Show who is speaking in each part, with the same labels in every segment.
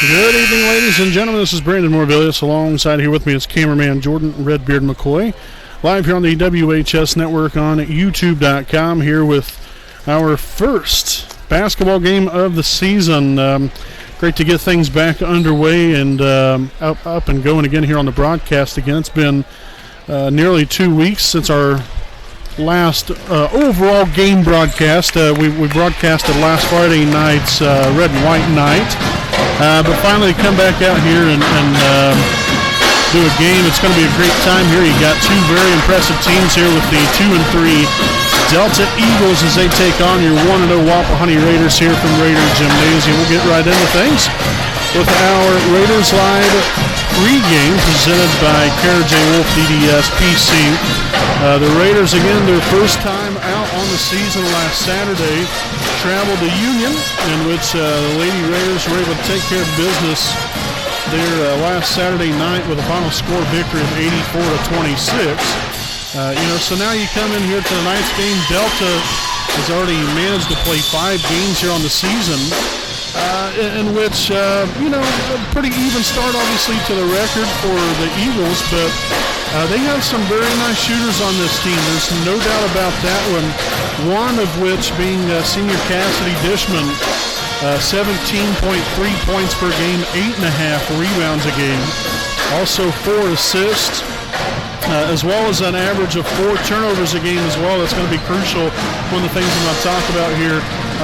Speaker 1: Good evening, ladies and gentlemen. This is Brandon Morbilius. Alongside here with me is cameraman Jordan Redbeard McCoy. Live here on the WHS Network on YouTube.com, here with our first basketball game of the season. Great to get things back underway and up and going again here on the broadcast again. It's been nearly 2 weeks since our last overall game broadcast. We broadcasted last Friday night's red and white night, but finally come back out here and do a game. It's going to be a great time here. You got two very impressive teams here with the 2-3 Delta Eagles as they take on your 1-0 Wapahani Raiders here from Raider Gymnasium. We'll get right into things with our Raiders Live pregame presented by Kara J. Wolf DDS PC. The Raiders, again, their first time out on the season last Saturday, traveled to Union, in which the Lady Raiders were able to take care of business there last Saturday night with a final score victory of 84-26. So now you come in here to the ninth game. Delta has already managed to play 5 games here on the season, in which, a pretty even start, obviously, to the record for the Eagles, but they have some very nice shooters on this team. There's no doubt about that one of which being senior Cassidy Dishman, 17.3 points per game, 8.5 rebounds a game, also 4 assists, as well as an average of 4 turnovers a game as well. That's going to be crucial. One of the things I'm going to talk about here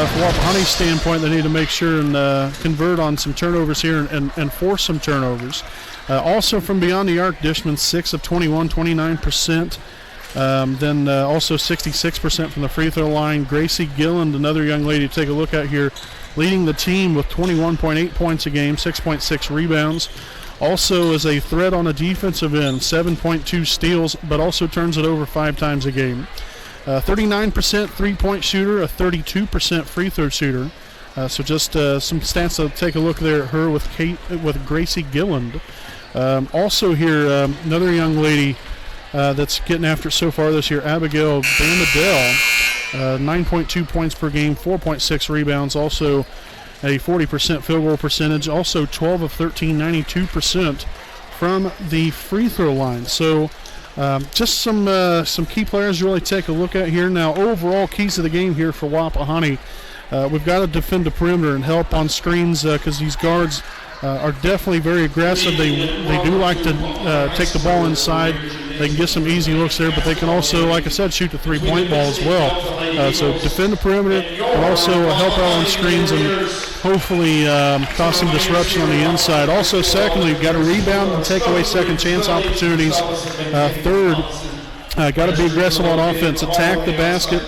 Speaker 1: from Wapahani's standpoint, they need to make sure and convert on some turnovers here and force some turnovers. Also from beyond the arc, Dishman 6 of 21, 29%. Then also 66% from the free throw line. Gracie Gilland, another young lady to take a look at here, leading the team with 21.8 points a game, 6.6 rebounds. Also is a threat on the defensive end, 7.2 steals, but also turns it over 5 times a game. 39% three-point shooter, a 32% free throw shooter. So just some stats to take a look there at her with Gracie Gilland. Also here, another young lady that's getting after it so far this year, Abigail Bamadell, 9.2 points per game, 4.6 rebounds, also a 40% field goal percentage, also 12 of 13, 92% from the free throw line. So just some key players to really take a look at here. Now, overall keys to the game here for Wapahani. We've got to defend the perimeter and help on screens because these guards are definitely very aggressive. They do like to take the ball inside. They can get some easy looks there, but they can also, like I said, shoot the three-point ball as well. So defend the perimeter, but also help out on screens and hopefully cause some disruption on the inside. Also, secondly, you've got to rebound and take away second chance opportunities. Third, got to be aggressive on offense, attack the basket.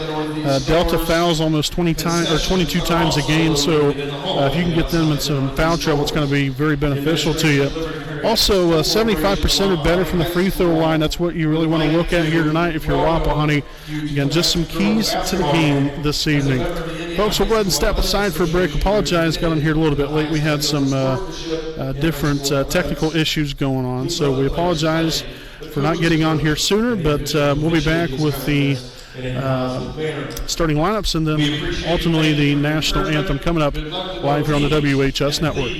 Speaker 1: Delta fouls almost 22 times a game, so if you can get them in some foul trouble, it's going to be very beneficial to you. Also, 75% or better from the free throw line. That's what you really want to look at here tonight if you're Wapahani. Again, just some keys to the game this evening. Folks, we'll go ahead and step aside for a break. Apologize, got in here a little bit late. We had some different technical issues going on, so we apologize for not getting on here sooner, but we'll be back with the starting lineups and then ultimately the national anthem coming up live here on the WHS Network.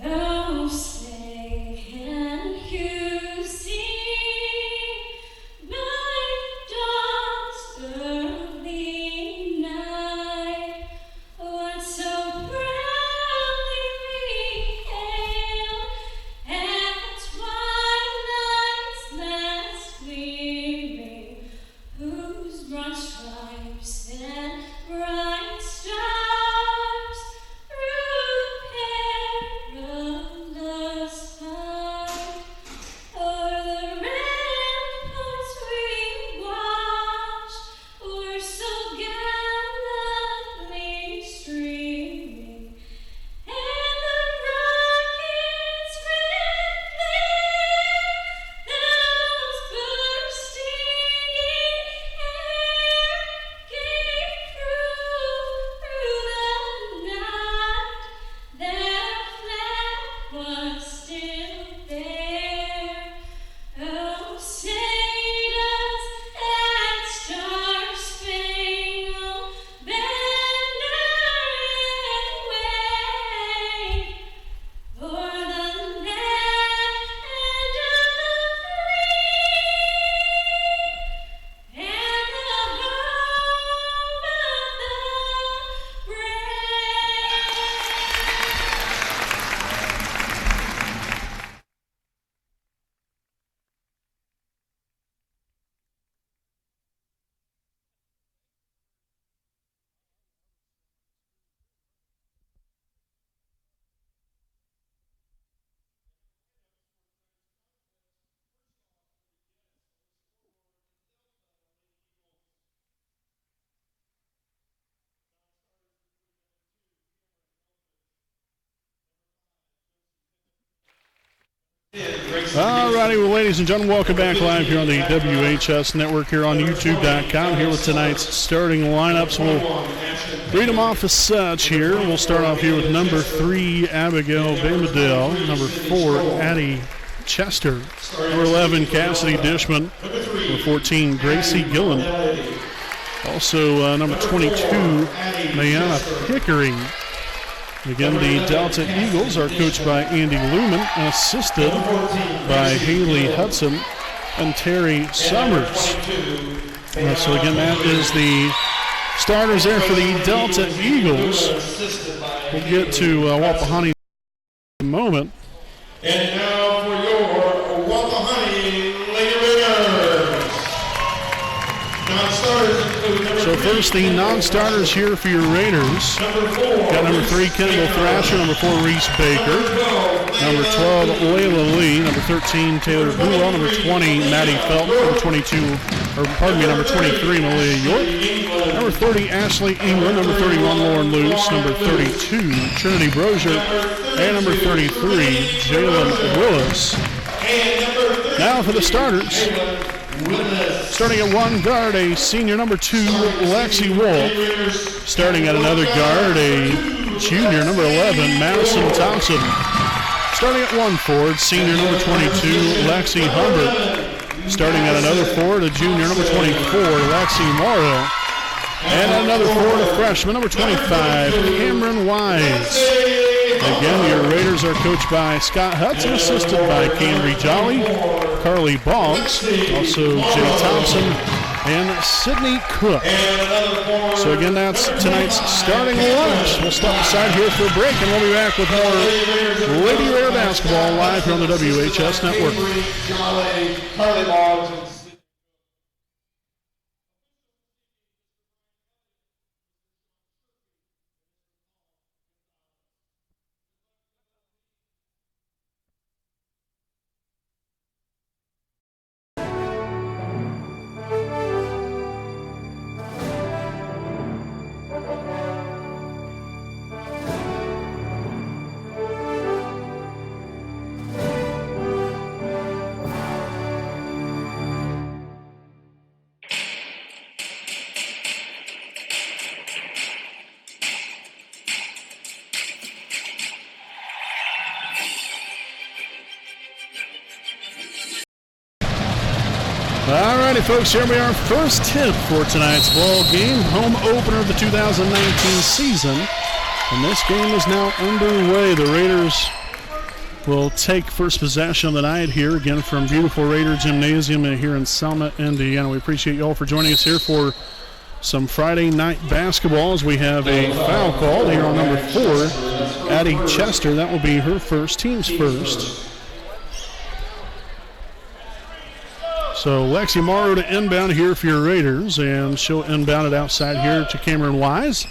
Speaker 2: Now say, can you see night dawn?
Speaker 1: All righty, well, ladies and gentlemen, welcome back live here on the WHS Network here on YouTube.com. Here with tonight's starting lineups. We'll read them off as such here. We'll start off here with number 3, Abigail Bamadale. Number 4, Addie Chester. Number 11, Cassidy Dishman. Number 14, Gracie Gillen. Also, number 22, Mayana Pickering. Again, the Delta Eagles are coached by Andy Lumen and assisted by Haley Hudson and Terry Summers. So again, that is the starters there for the Delta Eagles. We'll get to Wapahani in a moment.
Speaker 3: And now for your Wapahani Lady Raiders. Non-starters include number
Speaker 1: So first, the non-starters here for your Raiders. Got number 3, Kendall Thrasher. Number 4, Reese Baker. Number 12, Layla Lee. Number 13, Taylor Buell. Number 20, Maddie Felton. Number 23, Malia York. Number 30, Ashley England. Number 31, Lauren Luce. Number 32, Trinity Brozier. And number 33, Jalen Willis. Now for the starters. Starting at one guard, a senior, number 2, Lexi Wolf. Starting at another guard, a junior, number 11, Madison Thompson. Starting at one forward, senior, number 22, Lexi Humbert. Starting at another forward, a junior, number 24, Lexi Morrow. And at another forward, a freshman, number 25, Cameron Wise. Again, your Raiders are coached by Scott Hudson, assisted by Cambry Jolly, Carly Boggs, also Jay Thompson, and Sydney Cook. So again, that's tonight's starting lineups. We'll step aside here for a break, and we'll be back with more Lady Raider basketball live here on the WHS Network.
Speaker 3: Carly Boggs.
Speaker 1: Alrighty, folks, here we are. First tip for tonight's ball game. Home opener of the 2019 season. And this game is now underway. The Raiders will take first possession of the night here, again, from beautiful Raider Gymnasium here in Selma, Indiana. We appreciate you all for joining us here for some Friday night basketball as we have a foul called here on number 4, Addie Chester. That will be her first, team's first. So Lexi Morrow to inbound here for your Raiders, and she'll inbound it outside here to Cameron Wise.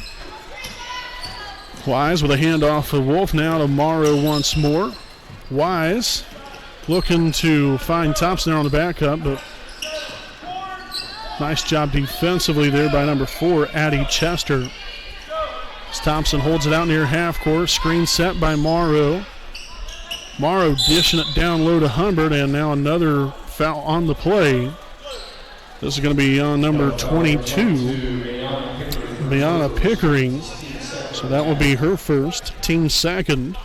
Speaker 1: Wise with a handoff of Wolf, now to Morrow once more. Wise looking to find Thompson there on the backup, but nice job defensively there by number 4, Addie Chester. As Thompson holds it out near half court, screen set by Morrow. Morrow dishing it down low to Humbert, and now another foul on the play. This is going to be on number 22, Mayana Pickering. So that will be her first, team second.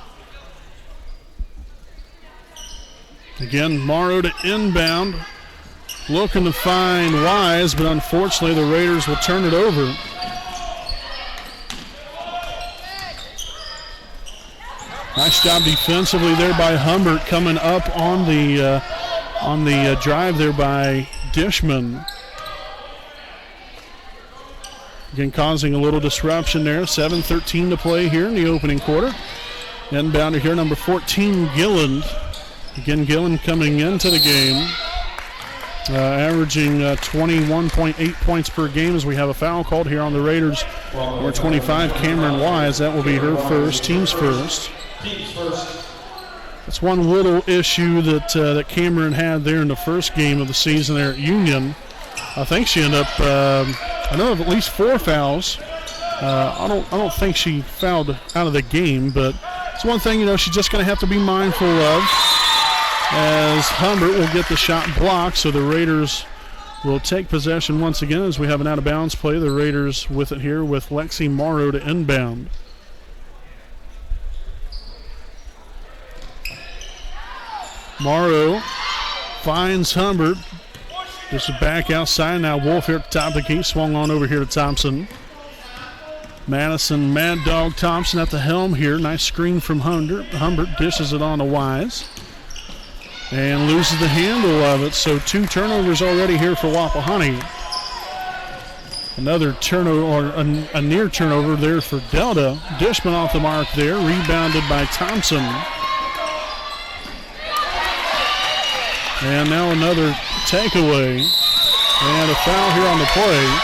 Speaker 1: Again, Morrow to inbound, looking to find Wise, but unfortunately the Raiders will turn it over. Nice job defensively there by Humbert, coming up on the drive there by Dishman. Again, causing a little disruption there. 7:13 to play here in the opening quarter. Inbounder here, number 14, Gilland. Again, Gilland coming into the game, averaging 21.8 points per game as we have a foul called here on the Raiders. Number 25, Cameron Wise. That will be her first, team's first. That's one little issue that Cameron had there in the first game of the season there at Union. I think she ended up, I know of at least 4 fouls. I don't think she fouled out of the game, but it's one thing, she's just going to have to be mindful of. as Humbert will get the shot blocked, so the Raiders will take possession once again as we have an out-of-bounds play. The Raiders with it here with Lexi Morrow to inbound. Morrow finds Humbert. This is back outside. Now Wolf here at the top of the key. Swung on over here to Thompson. Madison, Mad Dog Thompson at the helm here. Nice screen from Humbert. Humbert dishes it on to Wise. And loses the handle of it. So 2 turnovers already here for Wapahani. Another turnover, or a near turnover there for Delta. Dishman off the mark there. Rebounded by Thompson. And now another takeaway. And a foul here on the play.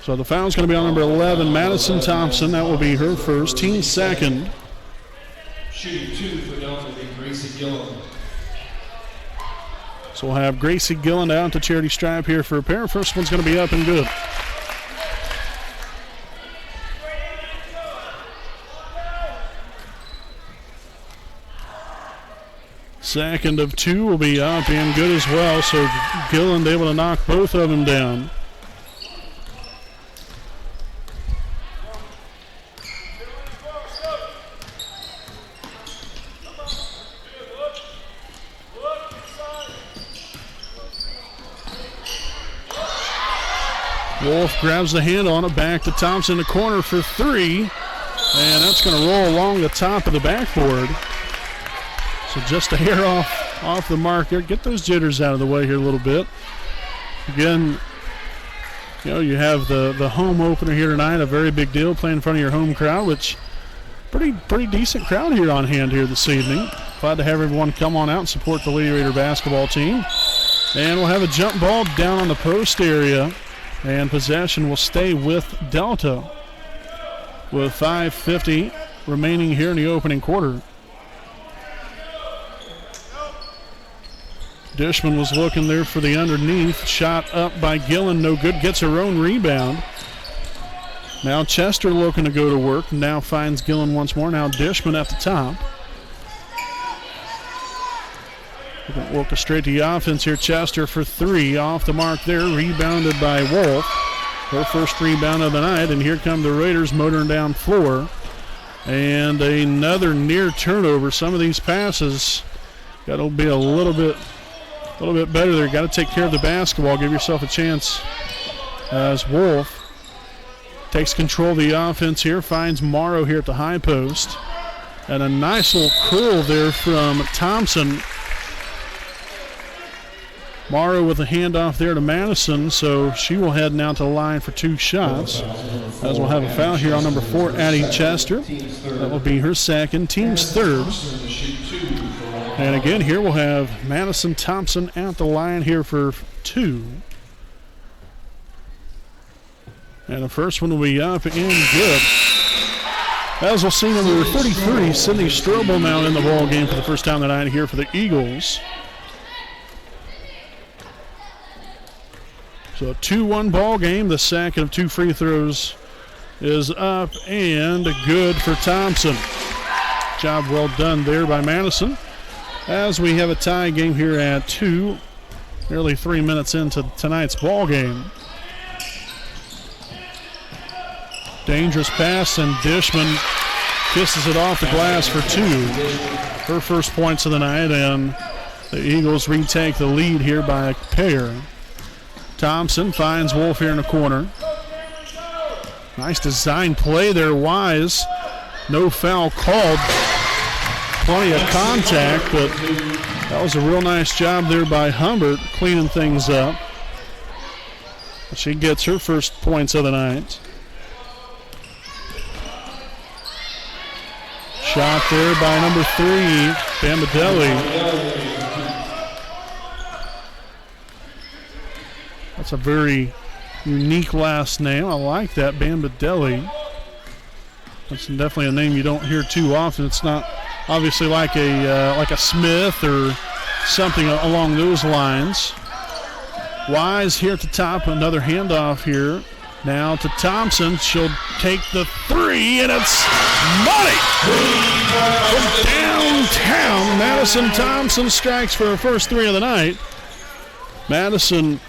Speaker 1: So the foul's going to be on number 11, Madison Thompson. That will be her first, team second.
Speaker 3: Shooting 2 for Delta will be Gracie Gillen.
Speaker 1: So we'll have Gracie Gillen down to charity stripe here for a pair. First one's going to be up and good. Second of 2 will be up and good as well. So Gillen able to knock both of them down. Wolf grabs the handle on it, back to Thompson in the corner for 3. And that's going to roll along the top of the backboard. So just a hair off the mark here. Get those jitters out of the way here a little bit. Again, you know, you have the home opener here tonight, a very big deal, playing in front of your home crowd, which pretty decent crowd here on hand here this evening. Glad to have everyone come on out and support the Lady Raider basketball team. And we'll have a jump ball down on the post area. And possession will stay with Delta with 5:50 remaining here in the opening quarter. Dishman was looking there for the underneath. Shot up by Gillen, no good. Gets her own rebound. Now Chester looking to go to work. Now finds Gillen once more. Now Dishman at the top. We'll orchestrate the offense here. Chester for 3. Off the mark there. Rebounded by Wolf. Her first rebound of the night. And here come the Raiders motoring down floor. And another near turnover. Some of these passes got to be a little bit better there. Got to take care of the basketball. Give yourself a chance as Wolf takes control of the offense here. Finds Morrow here at the high post. And a nice little curl there from Thompson. Morrow with a handoff there to Madison, so she will head now to the line for 2 shots. As we'll have a foul here on number 4, Addie Chester. That will be her second, team's third. And again, here we'll have Madison Thompson at the line here for 2. And the first one will be up and good. As we'll see, number 33, Sydney Strobel now in the ball game for the first time tonight here for the Eagles. So a 2-1 ball game. The second of 2 free throws is up and good for Thompson. Job well done there by Madison. As we have a tie game here at 2, nearly 3 minutes into tonight's ball game. Dangerous pass, and Dishman kisses it off the glass for 2. Her first points of the night, and the Eagles retake the lead here by a pair. Thompson finds Wolf here in the corner. Nice design play there, Wise. No foul called. Plenty of contact, but that was a real nice job there by Humbert cleaning things up. She gets her first points of the night. Shot there by number 3, Bambadelli. That's a very unique last name. I like that, Bambadelli. That's definitely a name you don't hear too often. It's not obviously like a Smith or something along those lines. Wise here at the top, another handoff here Now to Thompson. She'll take the three, and it's money! From downtown, Madison Thompson strikes for her first three of the night. Madison,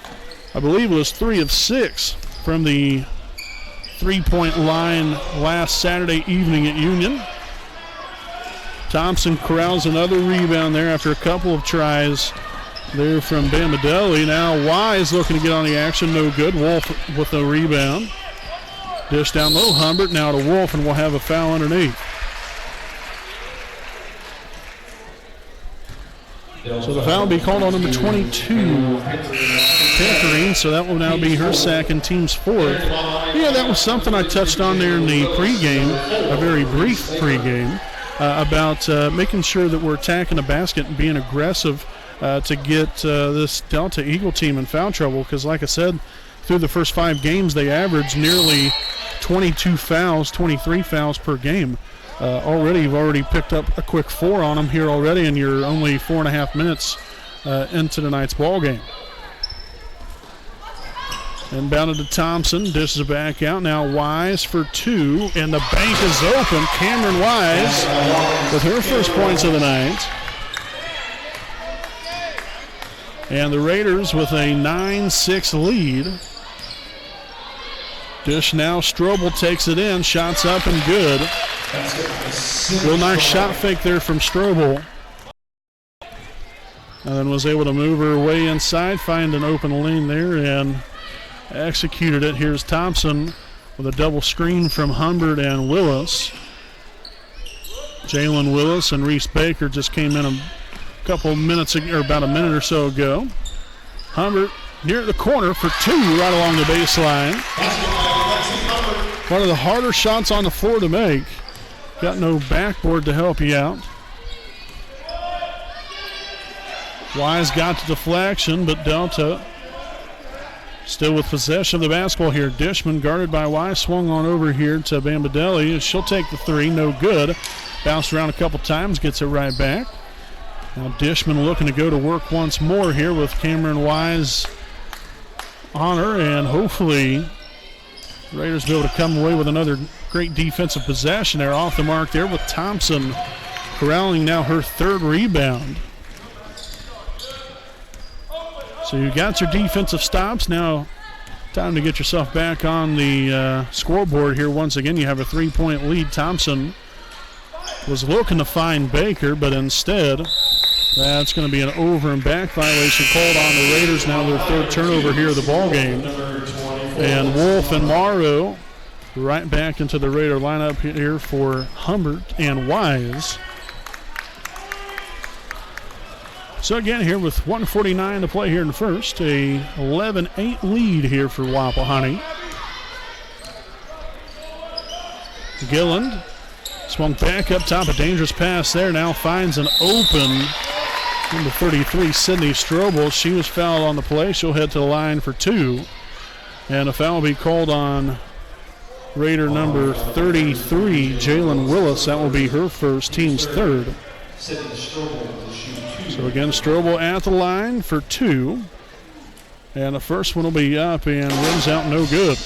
Speaker 1: I believe, was 3 of 6 from the three-point line last Saturday evening at Union. Thompson corrals another rebound there after a couple of tries there from Bamadelli. Now Wise looking to get on the action, no good. Wolf with the rebound. Dish down low, Humbert now to Wolf, and we'll have a foul underneath. So the foul will be called on number 22, Pickering, so that will now be her second, team's fourth. Yeah, that was something I touched on there in the pregame, a very brief pregame, about making sure that we're attacking the basket and being aggressive to get this Delta Eagle team in foul trouble, because like I said, through the first 5 games, they averaged nearly 22 fouls, 23 fouls per game. You've already picked up a quick 4 on them here already, and you're only 4.5 minutes into tonight's ball game. Inbounded to Thompson, dishes it back out. Now Wise for 2, and the bank is open. Cameron Wise with her first points of the night. And the Raiders with a 9-6 lead. Dish now, Strobel takes it in, shots up and good. Real nice shot fake there from Strobel. And then was able to move her way inside, find an open lane there, and executed it. Here's Thompson with a double screen from Humbert and Willis. Jalen Willis and Reese Baker just came in a couple minutes ago, or about a minute or so ago. Humbert near the corner for 2 right along the baseline. One of the harder shots on the floor to make. Got no backboard to help you out. Wise got the deflection, but Delta still with possession of the basketball here. Dishman guarded by Wise, swung on over here to Bamadelli. She'll take the 3, no good. Bounced around a couple times, gets it right back. Now Dishman looking to go to work once more here with Cameron Wise on her, and hopefully Raiders be able to come away with another great defensive possession there. Off the mark there with Thompson corralling now her 3rd rebound. So you got your defensive stops. Now time to get yourself back on the scoreboard here. Once again, you have a 3-point lead. Thompson was looking to find Baker, but instead that's going to be an over and back violation called on the Raiders. Now their 3rd turnover here of the ball game. And Wolf and Morrow right back into the Raider lineup here for Humbert and Wise. So again here with 1:49 to play here in the first, a 11-8 lead here for Wapahani. Gilland swung back up top, a dangerous pass there, now finds an open number 33, Sydney Strobel. She was fouled on the play. She'll head to the line for 2. And a foul will be called on Raider number 33, Jalen Willis. That will be her first, team's 3rd. So again, Strobel at the line for 2. And the first one will be up and rims out no good.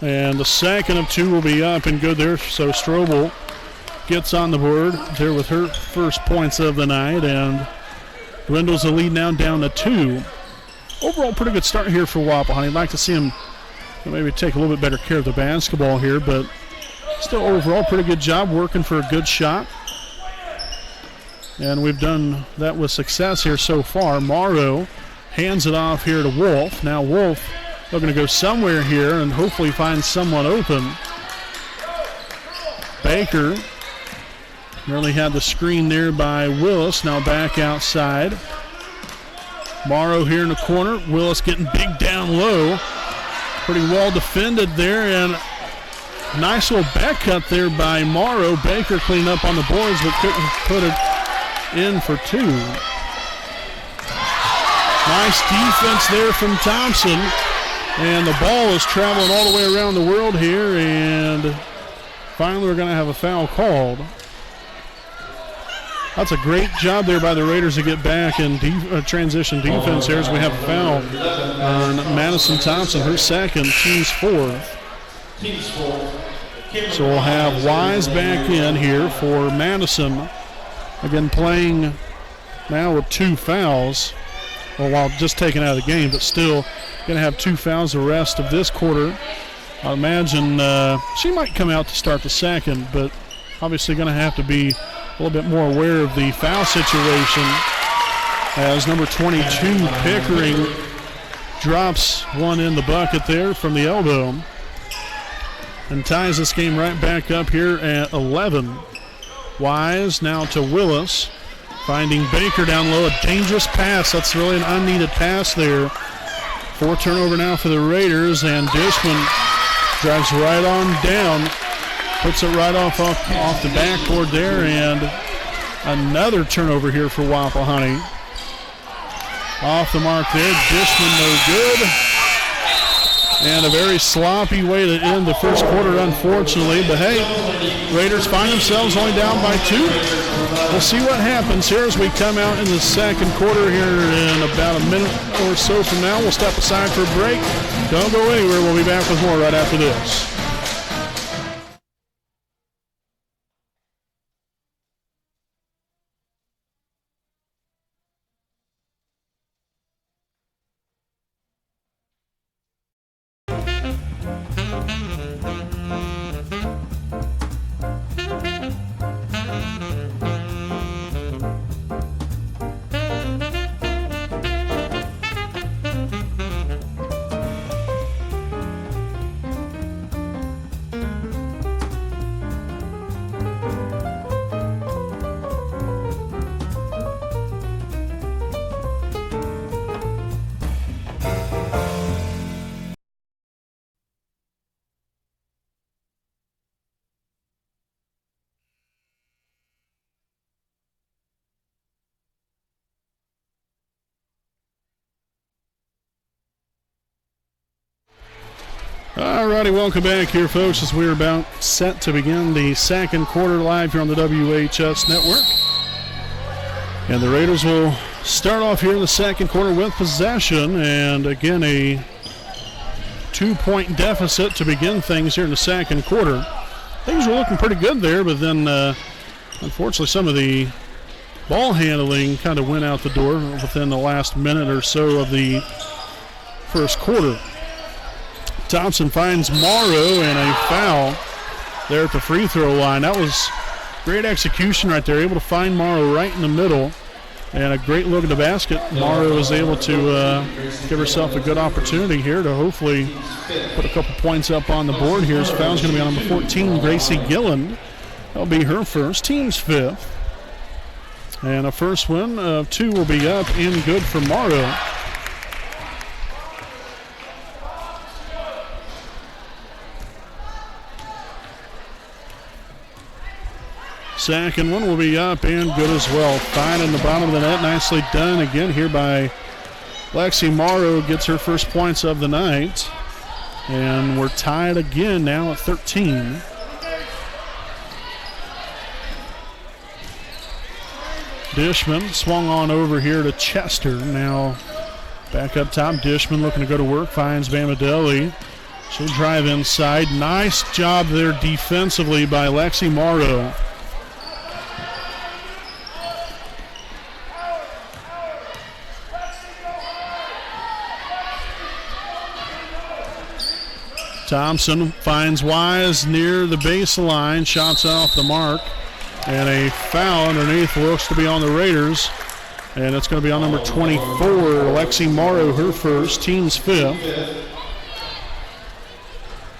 Speaker 1: And the second of 2 will be up and good there. So Strobel gets on the board there with her first points of the night and dwindles the lead now down to 2. Overall, pretty good start here for Wapahani. I'd like to see him maybe take a little bit better care of the basketball here, but still overall pretty good job working for a good shot. And we've done that with success here so far. Morrow hands it off here to Wolf. Now Wolf looking to go somewhere here and hopefully find someone open. Baker nearly had the screen there by Willis. Now back outside. Morrow here in the corner. Willis getting big down low. Pretty well defended there, and nice little back cut there by Morrow. Baker cleaned up on the boards but couldn't put it in for 2. Nice defense there from Thompson. And the ball is traveling all the way around the world here, and finally we're going to have a foul called. That's a great job there by the Raiders to get back in transition defense here as we have a foul on Madison Thompson, her second, team's fourth. So we'll have Wise back in here for Madison. Again, playing now with 2 fouls. Well, while just taken out of the game, but still going to have 2 fouls the rest of this quarter. I imagine she might come out to start the second, but obviously going to have to be a little bit more aware of the foul situation as number 22, Pickering, drops one in the bucket there from the elbow and ties this game right back up here at 11. Wise now to Willis, finding Baker down low. A dangerous pass. That's really an unneeded pass there. 4 turnover now for the Raiders, and Dishman drives right on down, puts it right off the backboard there, and another turnover here for Wapahani. Off the mark there, Dishman no good. And a very sloppy way to end the first quarter, unfortunately. But hey, Raiders find themselves only down by 2. We'll see what happens here as we come out in the second quarter here in about a minute or so from now. We'll step aside for a break. Don't go anywhere. We'll be back with more right after this. Alrighty, welcome back here, folks, as we're about set to begin the second quarter live here on the WHS Network. And the Raiders will start off here in the second quarter with possession, and again a 2-point deficit to begin things here in the second quarter. Things were looking pretty good there, but then unfortunately some of the ball handling kind of went out the door within the last minute or so of the first quarter. Thompson finds Morrow and a foul there at the free throw line. That was great execution right there, able to find Morrow right in the middle, and a great look at the basket. Morrow was able to give herself a good opportunity here to hopefully put a couple points up on the board here. His foul's going to be on number 14, Gracie Gilland. That'll be her first, team's fifth. And a first win of 2 will be up and good for Morrow. Second one will be up and good as well. Finding the bottom of the net, nicely done again here by Lexi Morrow. Gets her first points of the night. And we're tied again now at 13. Dishman swung on over here to Chester. Now back up top, Dishman looking to go to work, finds Bamadelli. She'll drive inside. Nice job there defensively by Lexi Morrow. Thompson finds Wise near the baseline, shots off the mark, and a foul underneath looks to be on the Raiders, and it's going to be on number 24, Lexi Morrow, her first, team's fifth.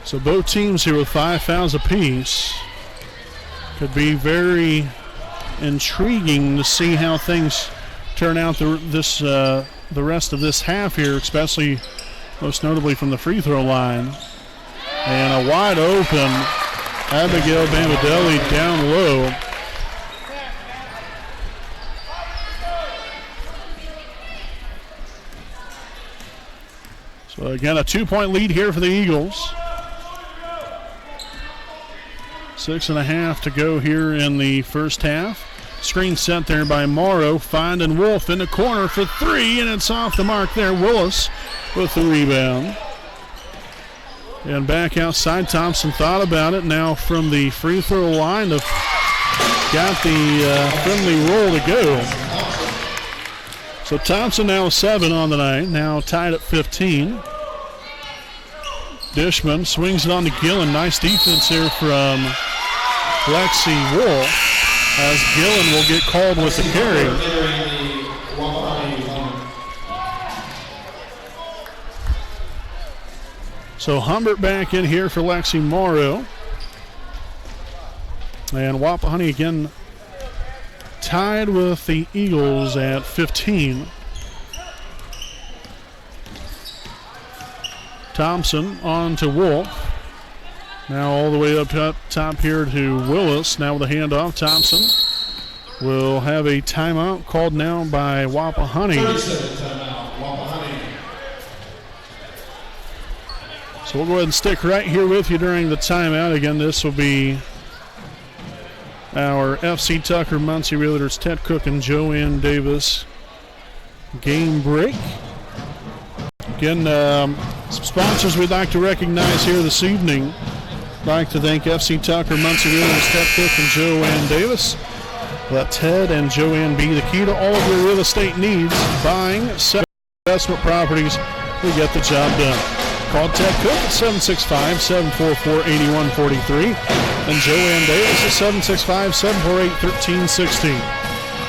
Speaker 1: So both teams here with 5 fouls apiece. Could be very intriguing to see how things turn out the rest of this half here, especially most notably from the free throw line. And a wide open Abigail Bamadelli down low. So again, a 2-point lead here for the Eagles. 6.5 to go here in the first half. Screen set there by Morrow, finding Wolf in the corner for three, and it's off the mark there. Willis with the rebound. And back outside, Thompson thought about it. Now from the free throw line, got the friendly roll to go. So Thompson now 7 on the night, now tied at 15. Dishman swings it on to Gillen. Nice defense here from Lexi Wolf, as Gillen will get called with the carry. So Humbert back in here for Lexi Morrow. And Wapahani again tied with the Eagles at 15. Thompson on to Wolf. Now all the way up top here to Willis. Now with a handoff, Thompson will have a timeout called now by Wapahani. So we'll go ahead and stick right here with you during the timeout. Again, this will be our FC Tucker Muncie Realtors Ted Cook and Joanne Davis game break. Again, some sponsors we'd like to recognize here this evening. I'd like to thank FC Tucker, Muncie Realtors, Ted Cook, and Joanne Davis. Let Ted and Joanne be the key to all of your real estate needs. Buying, selling investment properties, we get the job done. Call Ted Cook at 765-744-8143 and Joanne Davis at 765-748-1316.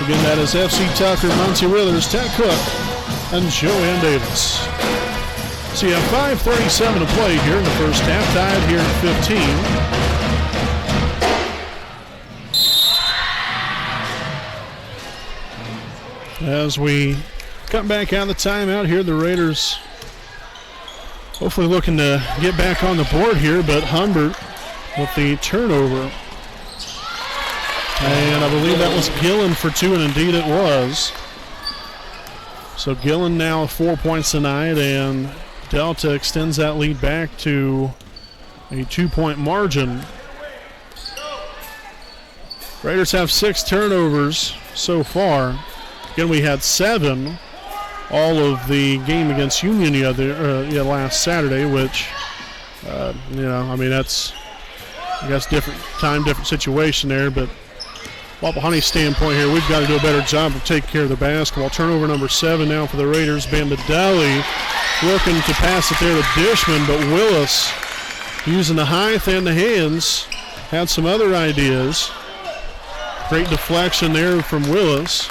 Speaker 1: Again, that is FC Tucker, Muncie Realtors, Ted Cook, and Joanne Davis. So you have 5:37 to play here in the first half, tied here at 15. As we come back out of the timeout here, the Raiders hopefully looking to get back on the board here, but Humbert with the turnover. And I believe that was Gillen for two, and indeed it was. So Gillen now 4 points tonight, and Delta extends that lead back to a 2-point margin. Raiders have 6 turnovers so far. Again, we had 7 all of the game against Union last Saturday, which, I mean, that's, I guess, different time, different situation there, but Wapahani's standpoint here, we've got to do a better job of taking care of the basketball. Turnover number 7 now for the Raiders. Bambadelli looking to pass it there to Dishman, but Willis using the height and the hands had some other ideas. Great deflection there from Willis.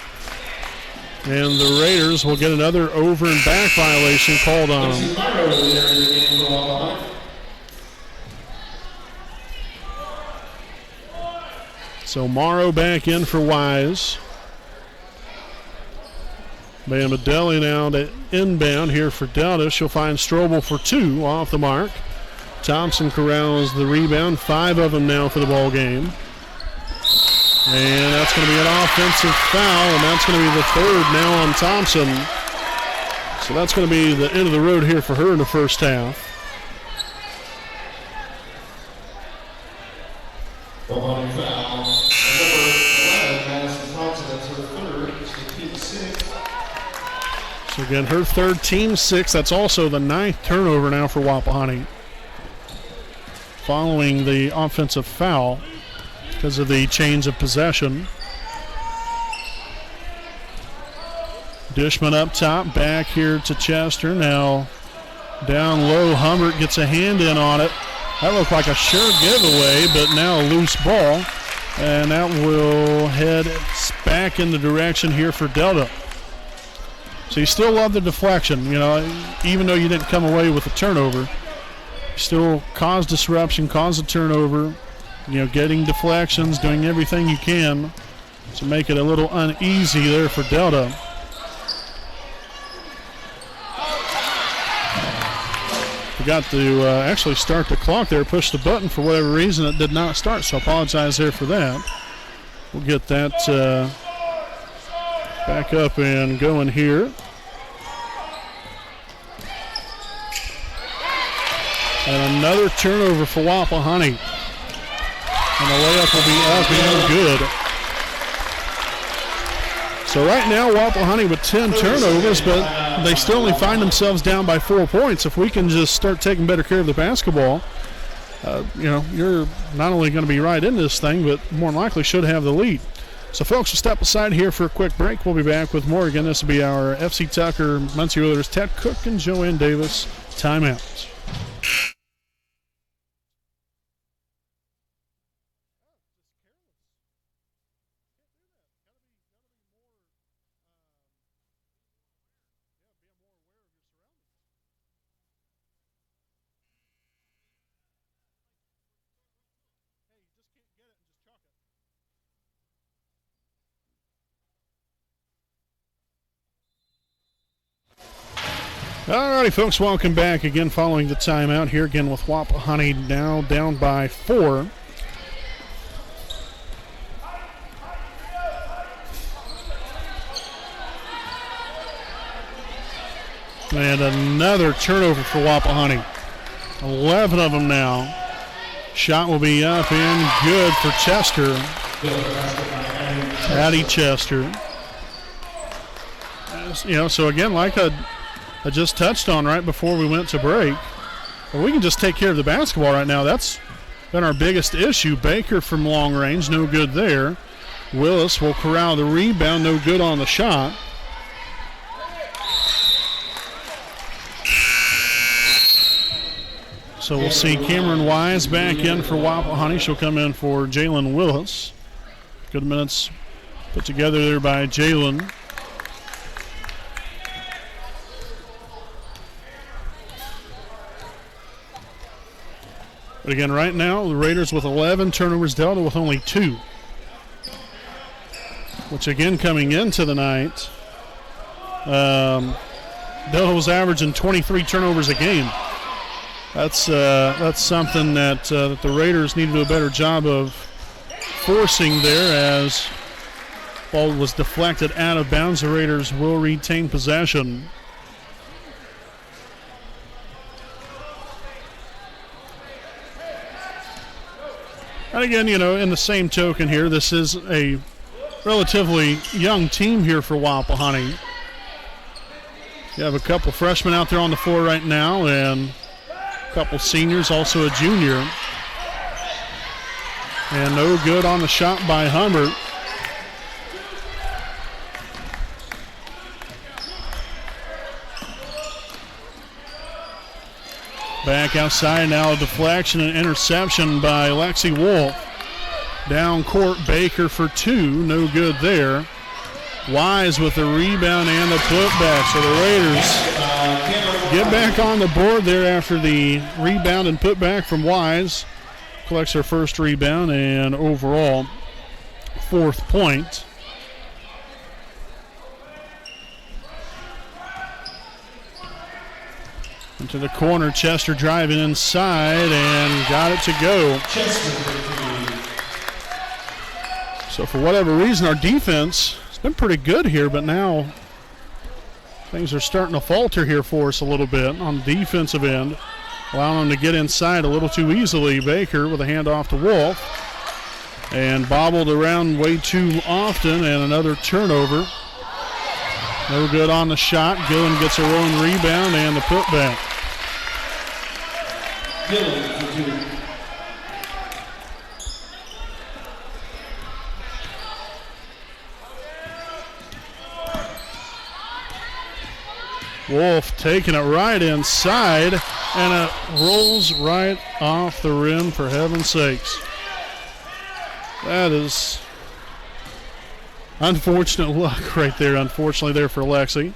Speaker 1: And the Raiders will get another over and back violation called on them. So Morrow back in for Wise. Bambadelli now to inbound here for Delta. She'll find Strobel for 2 off the mark. Thompson corrals the rebound. 5 of them now for the ball game. And that's going to be an offensive foul, and that's going to be the 3rd now on Thompson. So that's going to be the end of the road here for her in the first half.
Speaker 3: Foul. Number 11, Madison Thompson, that's her 3rd. Team 6.
Speaker 1: So again, her 3rd, team 6. That's also the 9th turnover now for Wapahani, following the offensive foul because of the change of possession. Dishman up top, back here to Chester. Now down low, Humbert gets a hand in on it. That looked like a sure giveaway, but now a loose ball. And that will head back in the direction here for Delta. So you still love the deflection, even though you didn't come away with a turnover. You still cause disruption, cause a turnover. Getting deflections, doing everything you can to make it a little uneasy there for Delta. Forgot to actually start the clock there, push the button for whatever reason. It did not start, so I apologize there for that. We'll get that back up and going here. And another turnover for Wapahani. And the layup will be up and good. So right now, Wapahani with 10 turnovers, but they still only find themselves down by 4 points. If we can just start taking better care of the basketball, you're not only going to be right in this thing, but more than likely should have the lead. So, folks, we'll step aside here for a quick break. We'll be back with more. Again, this will be our FC Tucker, Muncie Oilers, Ted Cook and Joanne Davis timeouts. Alrighty, folks, welcome back again following the timeout here again with Wapahani now down by 4. And another turnover for Wapahani. 11 of them now. Shot will be up and good for Chester. Patty Chester. So again, like I just touched on right before we went to break, if we can just take care of the basketball right now, that's been our biggest issue. Baker from long range, no good there. Willis will corral the rebound, no good on the shot. So we'll see Cameron Wise back in for Wapahani. She'll come in for Jalen Willis. Good minutes put together there by Jalen. But again, right now, the Raiders with 11 turnovers, Delta with only 2. Which again, coming into the night, Delta was averaging 23 turnovers a game. That's something that the Raiders need to do a better job of forcing there, as ball was deflected out of bounds. The Raiders will retain possession. And again, in the same token here, this is a relatively young team here for Wapahani. You have a couple freshmen out there on the floor right now and a couple seniors, also a junior. And no good on the shot by Humbert. Back outside now, a deflection and interception by Lexi Wolf. Down court, Baker for 2, no good there. Wise with the rebound and the putback. So the Raiders get back on the board there after the rebound and putback from Wise. Collects her first rebound and overall 4th point. Into the corner, Chester driving inside and got it to go. So for whatever reason, our defense has been pretty good here, but now things are starting to falter here for us a little bit on the defensive end, allowing them to get inside a little too easily. Baker with a handoff to Wolf and bobbled around way too often, and another turnover. No good on the shot. Gillen gets her own rebound and the putback. Wolf taking it right inside, and it rolls right off the rim, for heaven's sakes. That is unfortunate luck right there, unfortunately, there for Lexi.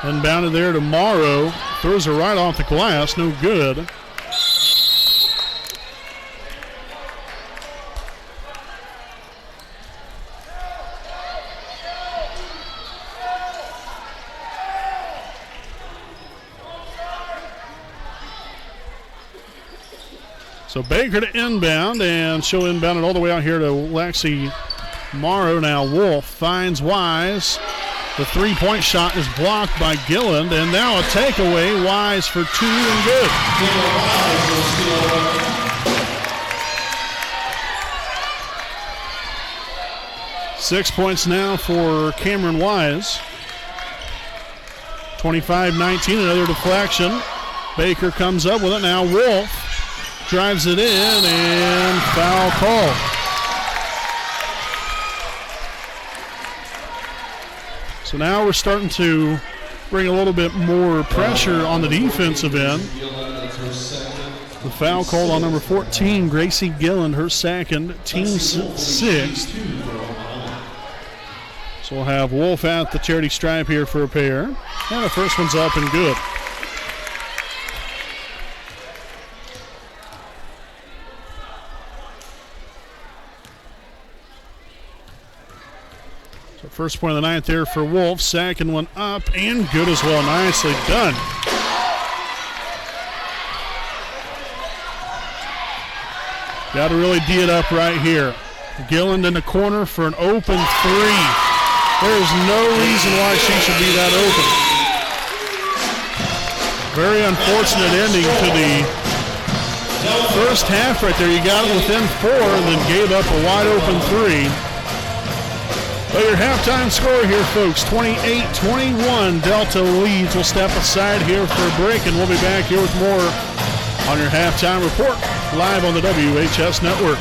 Speaker 1: Inbounded there to Morrow. Throws her right off the glass, no good. So Baker to inbound, and she'll inbound it all the way out here to Lexi Morrow. Now Wolf finds Wise. The three-point shot is blocked by Gilland, and now a takeaway. Wise for 2 and good. 6 points now for Cameron Wise. 25-19, another deflection. Baker comes up with it now. Wolf drives it in and foul call. So now we're starting to bring a little bit more pressure on the defensive end. The foul called on number 14, Gracie Gilland, her second, team's sixth. So we'll have Wolf at the charity stripe here for a pair. And the first one's up and good. So first point of the night there for Wolf. Second one up and good as well. Nicely done. Got to really D it up right here. Gilland in the corner for an open three. There's no reason why she should be that open. Very unfortunate ending to the first half right there. You got it within 4 and then gave up a wide open three. But your halftime score here, folks, 28-21. Delta leads. We'll step aside here for a break, and we'll be back here with more on your halftime report live on the WHS Network.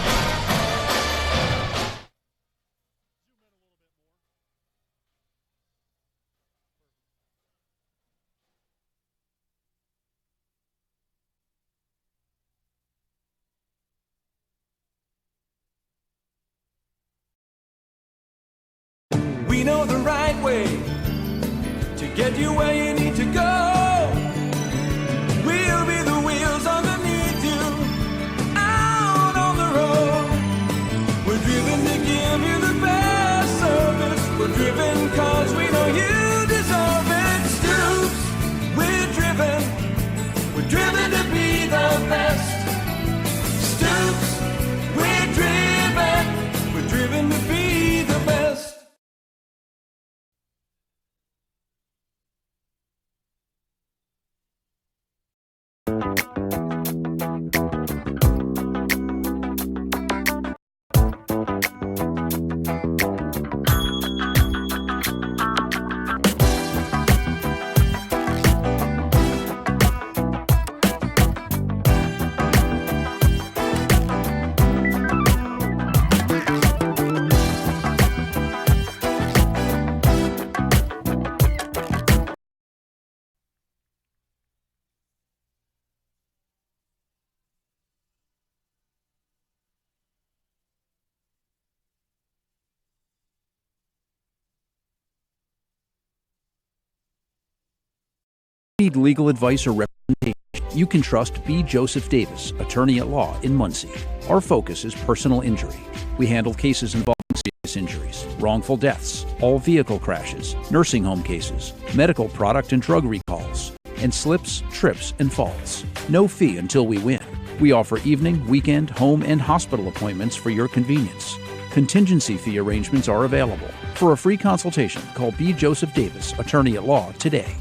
Speaker 4: We know the right way to get you where you need to go. We'll be the wheels underneath you, out on the road. We're driven to give you the best service. We're driven cause we know you deserve it. Stoops, we're driven to be the best. Stoops, we're driven to be the best.
Speaker 5: Need legal advice or representation, you can trust B. Joseph Davis, attorney at law in Muncie. Our focus is personal injury. We handle cases involving serious injuries, wrongful deaths, all vehicle crashes, nursing home cases, medical product and drug recalls, and slips, trips, and falls. No fee until we win. We offer evening, weekend, home, and hospital appointments for your convenience. Contingency fee arrangements are available. For a free consultation, call B. Joseph Davis, attorney at law, today.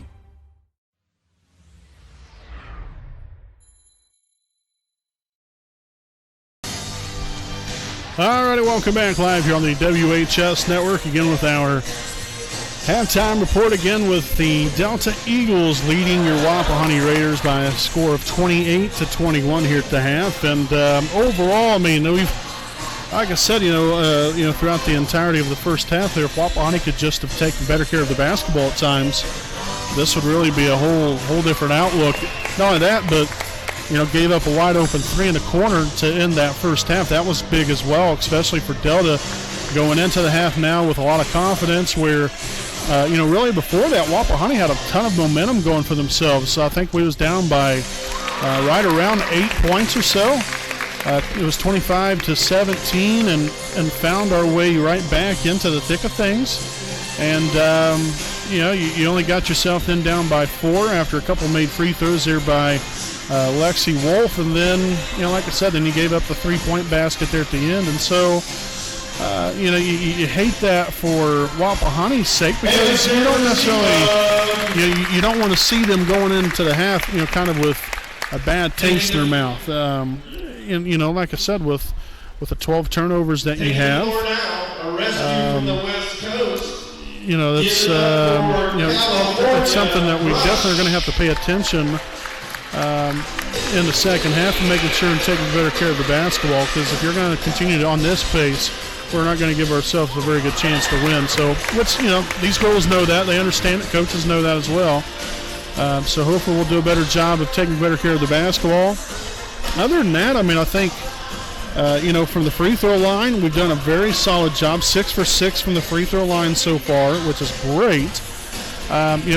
Speaker 1: All righty, welcome back live here on the WHS Network, again with our halftime report, again with the Delta Eagles leading your Wapahani Raiders by a score of 28-21 here at the half. And overall, I mean, we've, like I said, throughout the entirety of the first half there, if Wapahani could just have taken better care of the basketball at times, this would really be a whole different outlook. Not only that, but gave up a wide open three in the corner to end that first half. That was big as well, especially for Delta going into the half now with a lot of confidence where, really before that, Wapahani had a ton of momentum going for themselves. So I think we was down by right around 8 points or so. It was 25-17 and found our way right back into the thick of things. And, you only got yourself then down by 4 after a couple made free throws there by Lexi Wolf, and then, like I said, then you gave up the 3-point basket there at the end, and so, you hate that for Wapahani's sake because you don't necessarily, you don't want to see them going into the half, kind of with a bad taste in their mouth. Like I said, with the 12 turnovers that you have,
Speaker 3: A rescue from the West Coast.
Speaker 1: You know, that's it's something that we definitely are going to have to pay attention in the second half and making sure and taking better care of the basketball, because if you're going to continue on this pace, we're not going to give ourselves a very good chance to win. So, these girls know that. They understand it. Coaches know that as well. So hopefully we'll do a better job of taking better care of the basketball. Other than that, I think, from the free throw line, we've done a very solid job. 6 for 6 from the free throw line so far, which is great.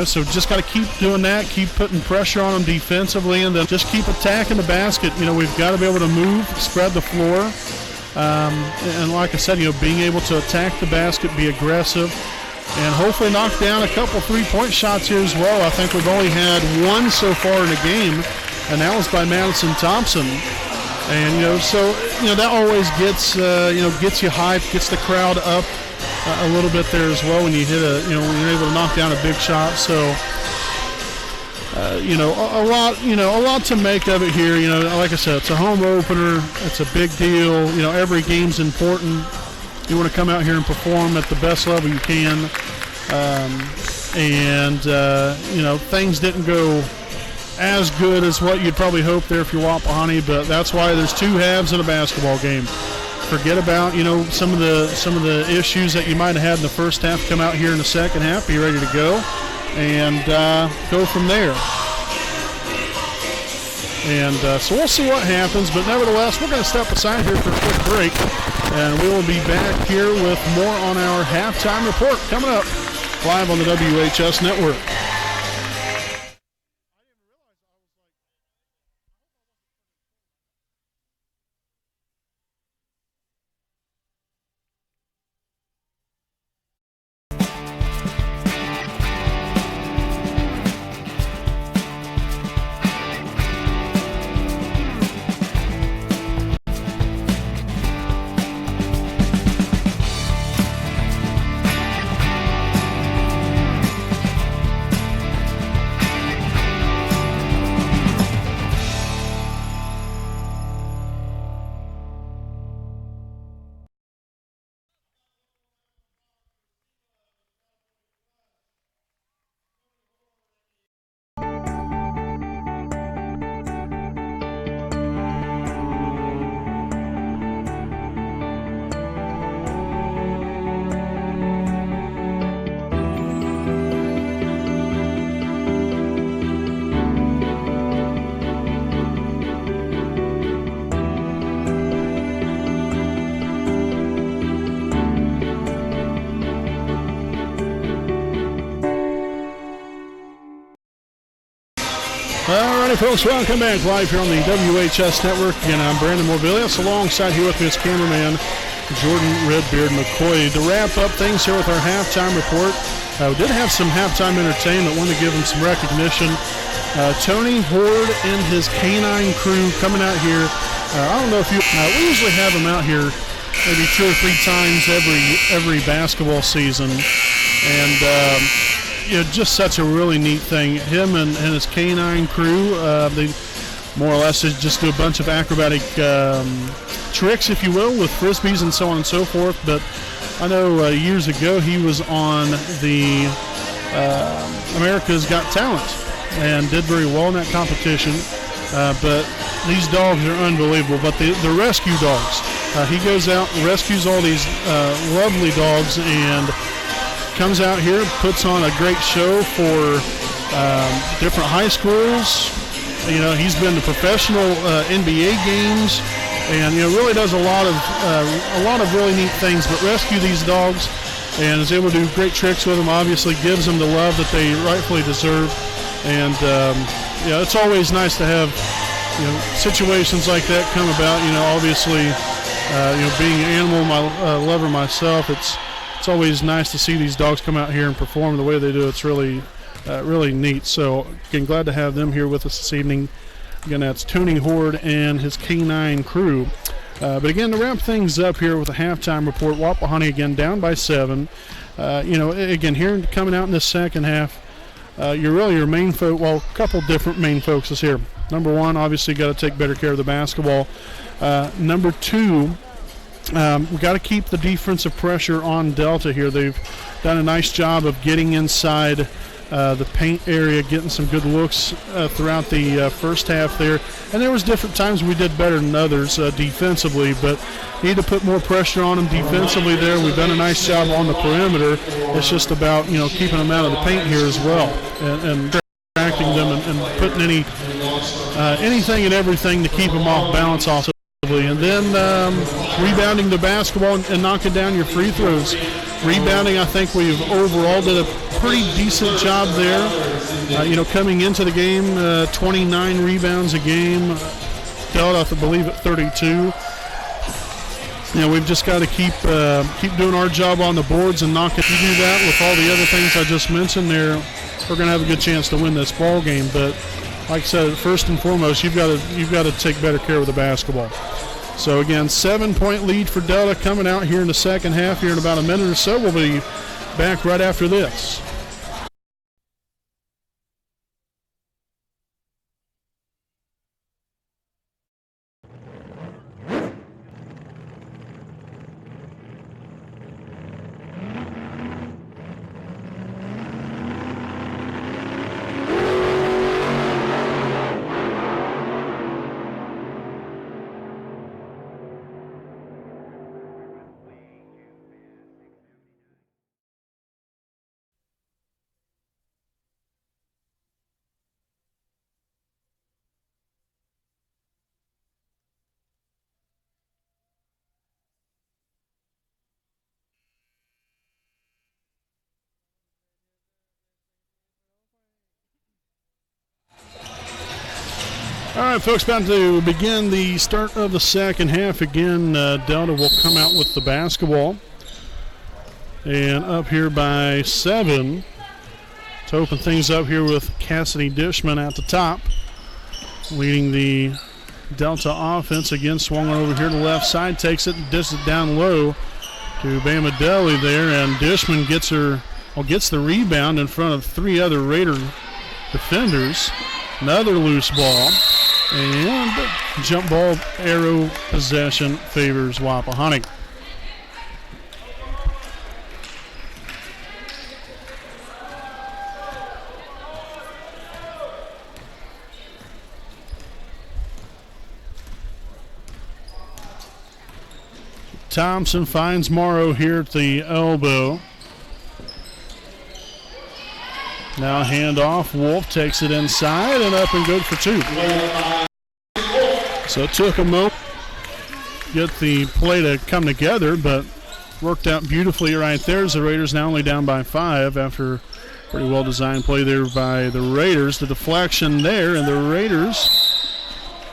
Speaker 1: So just got to keep doing that, keep putting pressure on them defensively, and then just keep attacking the basket. We've got to be able to move, spread the floor. And like I said, being able to attack the basket, be aggressive, and hopefully knock down a couple three-point shots here as well. I think we've only had one so far in the game, and that was by Madison Thompson. And that always gets you hyped, gets the crowd up a little bit there as well when you hit when you're able to knock down a big shot. So a lot to make of it here. Like I said, it's a home opener. It's a big deal. Every game's important. You want to come out here and perform at the best level you can. Things didn't go as good as what you'd probably hope there if you're Wapahani, but that's why there's two halves in a basketball game. Forget about some of the issues that you might have had in the first half. Come out here in the second half, be ready to go, and go from there. And so we'll see what happens, but nevertheless, we're going to step aside here for a quick break, and we will be back here with more on our halftime report coming up live on the WHS Network. Alrighty, folks, welcome back live here on the WHS Network. Again, I'm Brandon Morbilius. Alongside here with me is cameraman Jordan Redbeard McCoy. To wrap up things here with our halftime report, we did have some halftime entertainment. Wanted to give them some recognition. Tony Horde and his canine crew coming out here. I don't know if you, we usually have them out here maybe 2 or 3 times every basketball season. And, just such a really neat thing. Him and his canine crew, they more or less just do a bunch of acrobatic tricks, if you will, with frisbees and so on and so forth. But I know years ago he was on the America's Got Talent and did very well in that competition. But these dogs are unbelievable. But the rescue dogs, he goes out and rescues all these lovely dogs and comes out here, puts on a great show for different high schools. He's been to professional NBA games, and really does a lot of really neat things. But rescue these dogs, and is able to do great tricks with them. Obviously, gives them the love that they rightfully deserve. And it's always nice to have situations like that come about. Obviously, being an animal lover myself, it's always nice to see these dogs come out here and perform the way they do. It's really neat. So, again, glad to have them here with us this evening. Again, that's Tony Horde and his canine crew. But again, to wrap things up here with a halftime report, Wapahani again down by 7. Again, here coming out in the second half, your main a couple different main focuses here. Number one, obviously got to take better care of the basketball. Number two, we got to keep the defensive pressure on Delta here. They've done a nice job of getting inside the paint area, getting some good looks throughout the first half there. And there was different times we did better than others defensively, but need to put more pressure on them defensively there. We've done a nice job on the perimeter. It's just about, keeping them out of the paint here as well and distracting them and putting anything and everything to keep them off balance offensively. And then rebounding the basketball and knocking down your free throws. Rebounding, I think we've overall did a pretty decent job there. Coming into the game, 29 rebounds a game. Delta, I believe, at 32. We've just got to keep doing our job on the boards and knock it. If you do that with all the other things I just mentioned there, we're going to have a good chance to win this ball game. But like I said, first and foremost, you've got to take better care of the basketball. So again, 7-point lead for Delta coming out here in the second half here in about a minute or so. We'll be back right after this. All right, folks, about to begin the start of the second half. Again, Delta will come out with the basketball. And up here by 7 to open things up here with Cassidy Dishman at the top, leading the Delta offense. Again, swung over here to the left side, takes it and dishes it down low to Bama Deli there. And Dishman gets the rebound in front of 3 other Raider defenders. Another loose ball. And jump ball arrow possession favors Wapahani. Thompson finds Morrow here at the elbow. Now handoff. Wolf takes it inside and up and good for 2. So it took a moment to get the play to come together, but worked out beautifully right there as the Raiders now only down by 5 after pretty well designed play there by the Raiders. The deflection there, and the Raiders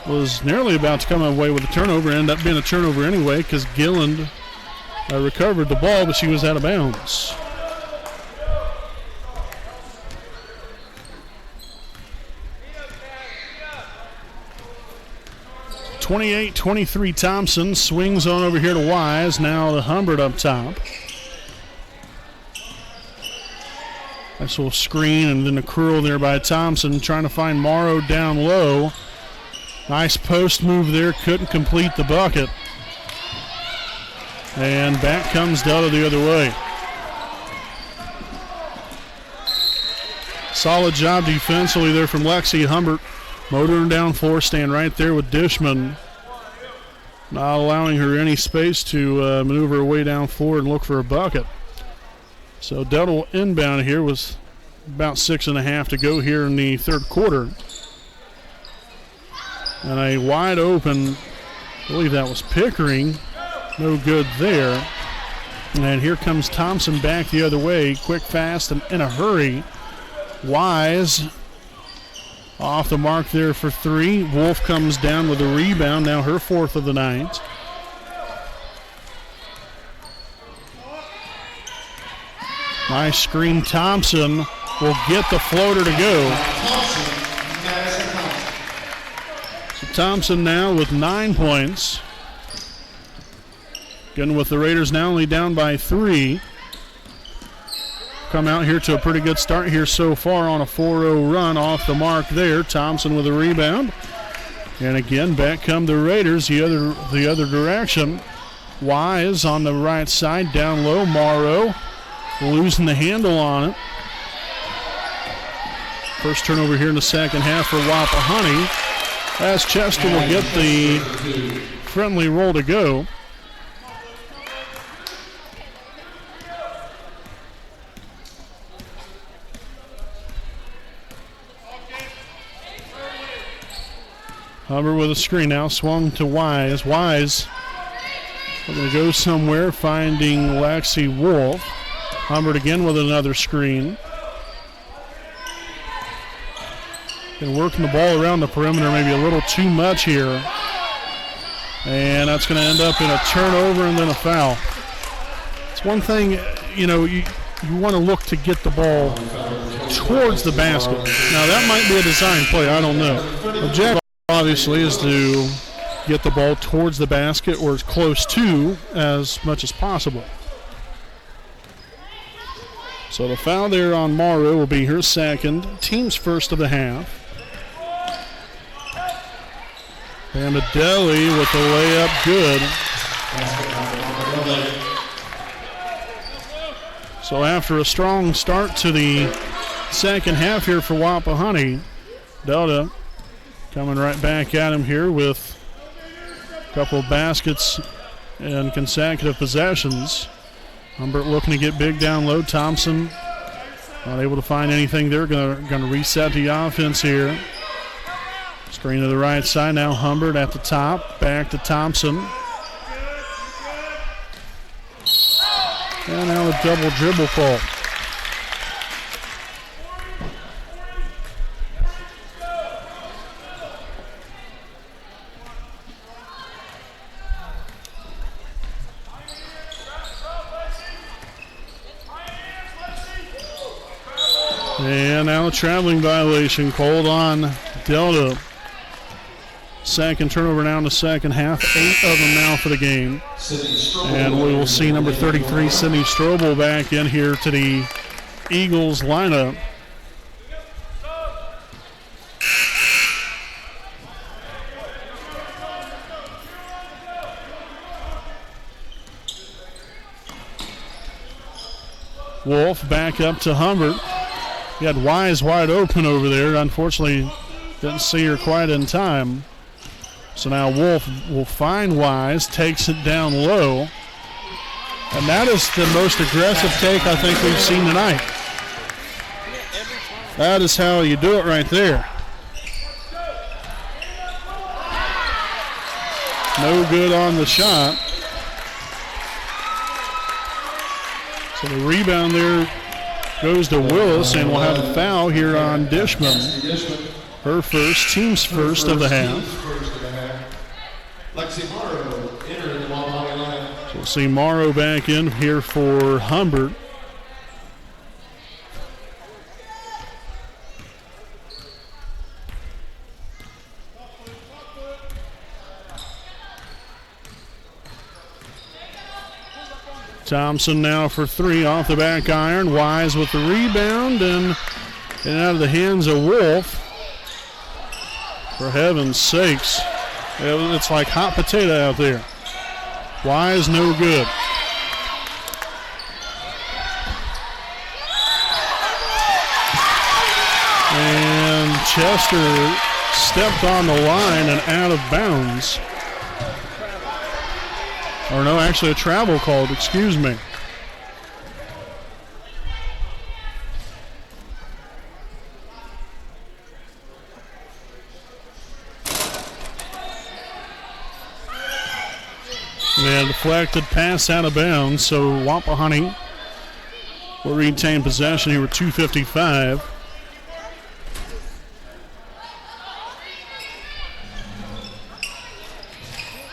Speaker 1: was nearly about to come away with a turnover. Ended up being a turnover anyway because Gilland recovered the ball, but she was out of bounds. 28-23 Thompson swings on over here to Wise. Now to Humbert up top. Nice little screen and then a curl there by Thompson trying to find Morrow down low. Nice post move there. Couldn't complete the bucket. And back comes Delta the other way. Solid job defensively there from Lexi. Humbert motoring down floor, staying right there with Dishman. Not allowing her any space to maneuver her way down floor and look for a bucket. So Delta will inbound here with about 6.5 to go here in the third quarter. And a wide open, I believe that was Pickering. No good there. And here comes Thompson back the other way, quick, fast, and in a hurry. Wise off the mark there for 3. Wolf comes down with a rebound, now her 4th of the night. Nice screen. Thompson will get the floater to go. So Thompson now with 9 points. Again with the Raiders now only down by 3. Come out here to a pretty good start here so far on a 4-0 run off the mark there. Thompson with a rebound. And again, back come the Raiders the other direction. Wise on the right side, down low. Morrow losing the handle on it. First turnover here in the second half for Wapahani, as Chester will get the friendly roll to go. Hubbard with a screen now, swung to Wise. Wise going to go somewhere, finding Lexi Wolf. Hubbard again with another screen. Been working the ball around the perimeter maybe a little too much here. And that's going to end up in a turnover and then a foul. It's one thing, you want to look to get the ball towards the basket. Now that might be a design play, I don't know. Objective obviously is to get the ball towards the basket or as close to as much as possible. So the foul there on Morrow will be her second, team's first of the half. Bamadelli with the layup, good. So after a strong start to the second half here for Wapahani, Delta coming right back at him here with a couple of baskets and consecutive possessions. Humbert looking to get big down low. Thompson not able to find anything there. Going to reset the offense here. Screen to the right side. Now Humbert at the top. Back to Thompson. And now a double dribble call. And now a traveling violation called on Delta. Second turnover now in the second half. 8 of them now for the game. And we will see number 33, Sydney Strobel, back in here to the Eagles lineup. Wolf back up to Humbert. He had Wise wide open over there. Unfortunately, didn't see her quite in time. So now Wolf will find Wise, takes it down low. And that is the most aggressive take I think we've seen tonight. That is how you do it right there. No good on the shot. So the rebound there goes to Willis, and we'll have a foul here on Dishman. Her first, team's first of the half.
Speaker 3: Lexi Morrow entering the Wapahani lineup.
Speaker 1: So we'll see Morrow back in here for Humbert. Thompson now for three off the back iron. Wise with the rebound and out of the hands of Wolf. For heaven's sakes. It's like hot potato out there. Wise no good. And Chester stepped on the line and out of bounds. Or no, actually a travel called, excuse me. And deflected pass out of bounds, so Wapahani will retain possession here with 2:55.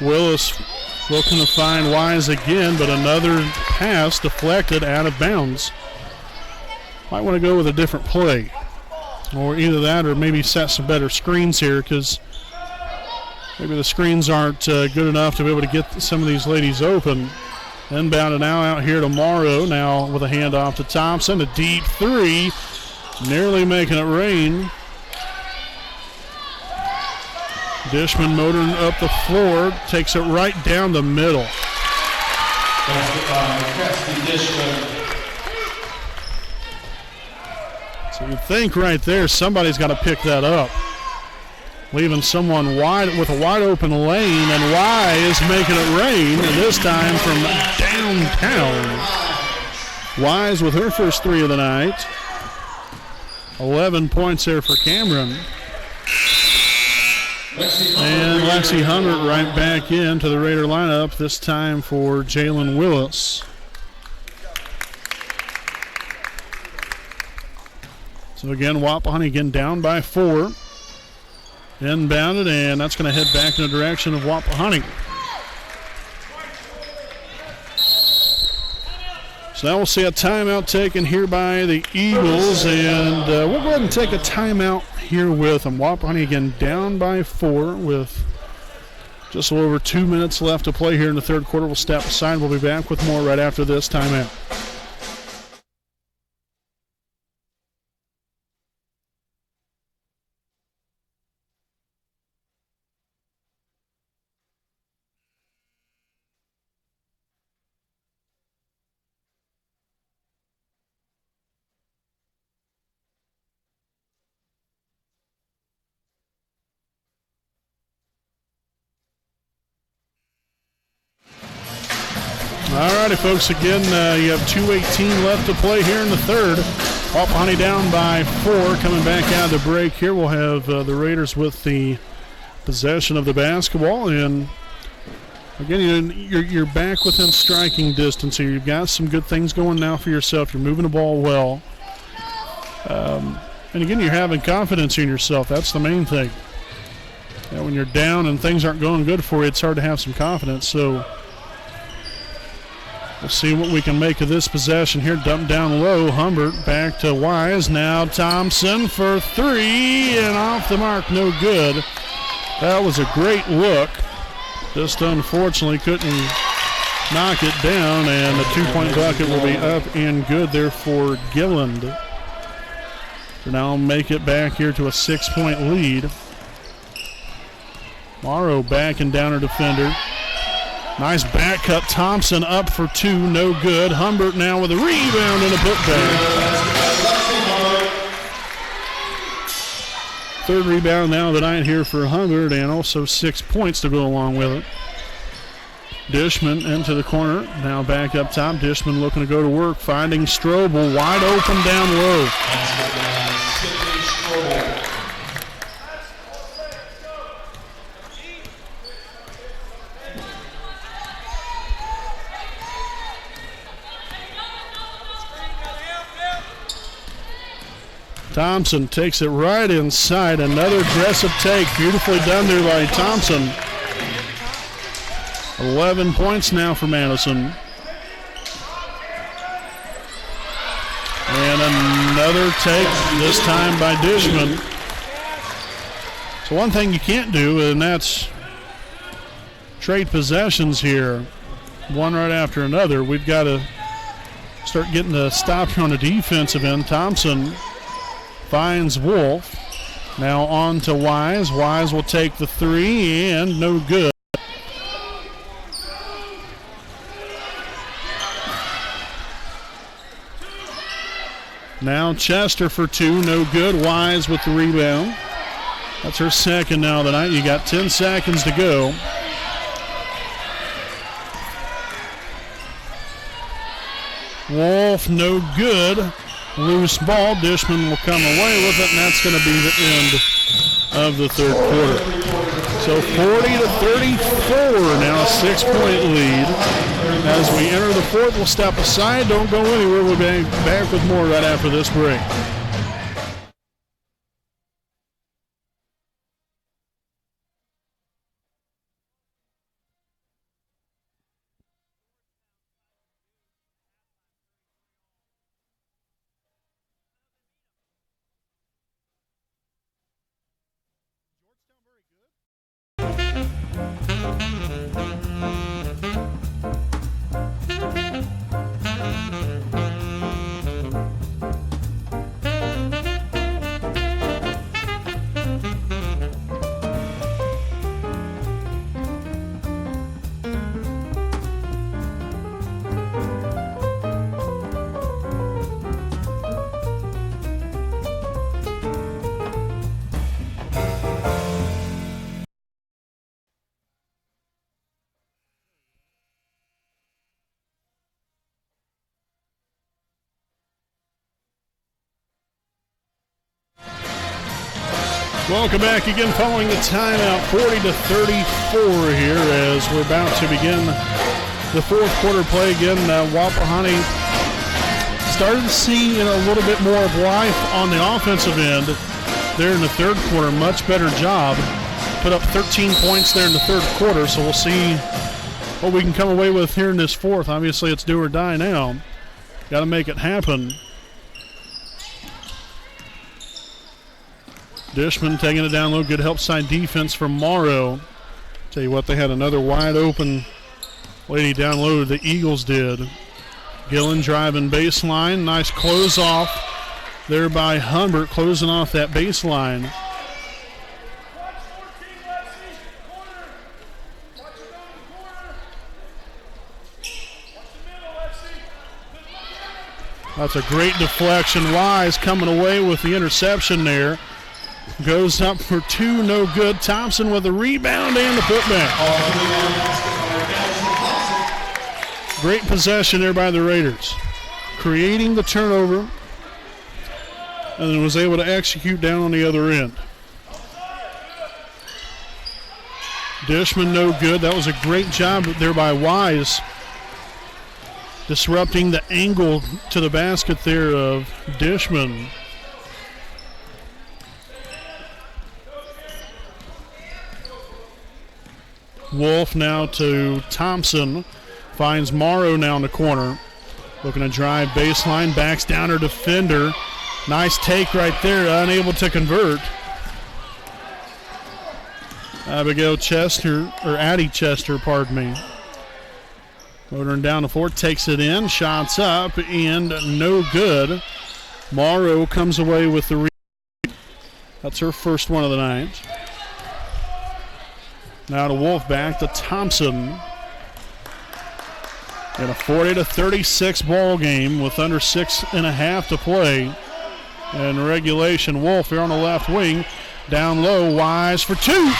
Speaker 1: Willis looking to find Wise again, but another pass deflected out of bounds. Might want to go with a different play. Or either that or maybe set some better screens here, because maybe the screens aren't good enough to be able to get some of these ladies open. Inbound and now out here to Morrow. Now with a handoff to Thompson. A deep three. Nearly making it rain. Dishman motoring up the floor. Takes it right down the middle.
Speaker 3: Basket by Cassidy Dishman.
Speaker 1: So you think right there somebody's got to pick that up. Leaving someone wide with a wide open lane, and Wise making it rain, and this time from downtown. Wise with her first three of the night. 11 points there for Cameron. And Lexi Humbert right back into the Raider lineup, this time for Jalen Willis. So again, Wapahani again down by 4. Inbounded, and that's going to head back in the direction of Wapahani. So now we'll see a timeout taken here by the Eagles, and we'll go ahead and take a timeout here with them. Wapahani again down by 4 with just a little over 2 minutes left to play here in the third quarter. We'll step aside. We'll be back with more right after this timeout. All righty, folks. Again, you have 2:18 left to play here in the third. Wapahani down by 4. Coming back out of the break here, we'll have the Raiders with the possession of the basketball. And again, you're back within striking distance here. You've got some good things going now for yourself. You're moving the ball well. And again, you're having confidence in yourself. That's the main thing. When you're down and things aren't going good for you, it's hard to have some confidence. So we'll see what we can make of this possession here. Dumped down low. Humbert back to Wise. Now Thompson for 3, and off the mark, no good. That was a great look. Just unfortunately couldn't knock it down, and the 2-point bucket will be up and good there for Gilland. So now make it back here to a 6-point lead. Morrow back and down her defender. Nice back cut. Thompson up for 2, no good. Humbert now with a rebound and a putback. Third rebound now of the night here for Humbert, and also 6 points to go along with it. Dishman into the corner. Now back up top. Dishman looking to go to work. Finding Strobel wide open down low. Thompson takes it right inside. Another aggressive take. Beautifully done there by Thompson. 11 points now for Madison. And another take, this time by Dishman. So one thing you can't do, and that's trade possessions here, one right after another. We've got to start getting the stop here on the defensive end. Thompson finds Wolf. Now on to Wise. Wise will take the 3, and no good. Now Chester for 2, no good. Wise with the rebound. That's her second now tonight. You got 10 seconds to go. Wolf, no good. Loose ball. Dishman will come away with it, and that's going to be the end of the third quarter. So 40-34, now a 6-point lead. As we enter the fourth, we'll step aside. Don't go anywhere. We'll be back with more right after this break. Welcome back again following the timeout, 40-34 here as we're about to begin the fourth quarter play again. Wapahani started to see a little bit more of life on the offensive end there in the third quarter. Much better job. Put up 13 points there in the third quarter, so we'll see what we can come away with here in this fourth. Obviously, it's do or die now. Got to make it happen. Dishman taking it down low. Good help side defense from Morrow. Tell you what, they had another wide open lady down low. The Eagles did. Gillen driving baseline. Nice close off there by Humbert, closing off that baseline. That's a great deflection. Wise coming away with the interception there. Goes up for two, no good. Thompson with a rebound and the putback. Great possession there by the Raiders. Creating the turnover and then was able to execute down on the other end. Dishman no good. That was a great job there by Wise. Disrupting the angle to the basket there of Dishman. Wolf now to Thompson. Finds Morrow now in the corner. Looking to drive baseline. Backs down her defender. Nice take right there. Unable to convert. Abigail Chester, or Addie Chester, pardon me. Motoring down the floor. Takes it in. Shots up and no good. Morrow comes away with the rebound. That's her first one of the night. Now to Wolf, back to Thompson. In a 40-36 ball game with under 6.5 to play. And regulation, Wolf here on the left wing. Down low, Wise for two.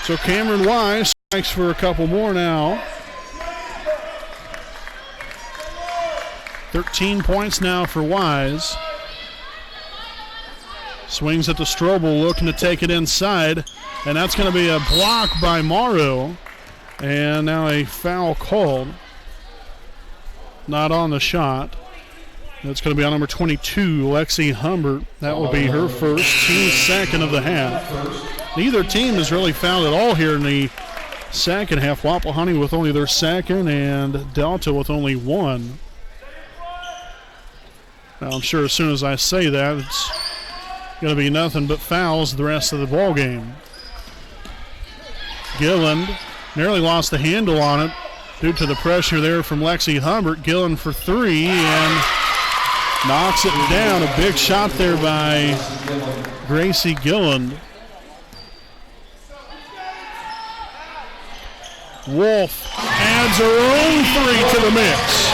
Speaker 1: So Cameron Wise strikes for a couple more now. 13 points now for Wise. Swings at the Strobel, looking to take it inside. And that's going to be a block by Morrow. And now a foul called. Not on the shot. That's going to be on number 22, Lexi Humbert. That will be her first, team second of the half. Neither team has really fouled at all here in the second half. Wapahani with only their second and Delta with only one. Now I'm sure as soon as I say that, it's going to be nothing but fouls the rest of the ball game. Gilland nearly lost the handle on it due to the pressure there from Lexi Humbert. Gilland for three and knocks it down. A big shot there by Gracie Gilland. Wolf adds her own three to the mix.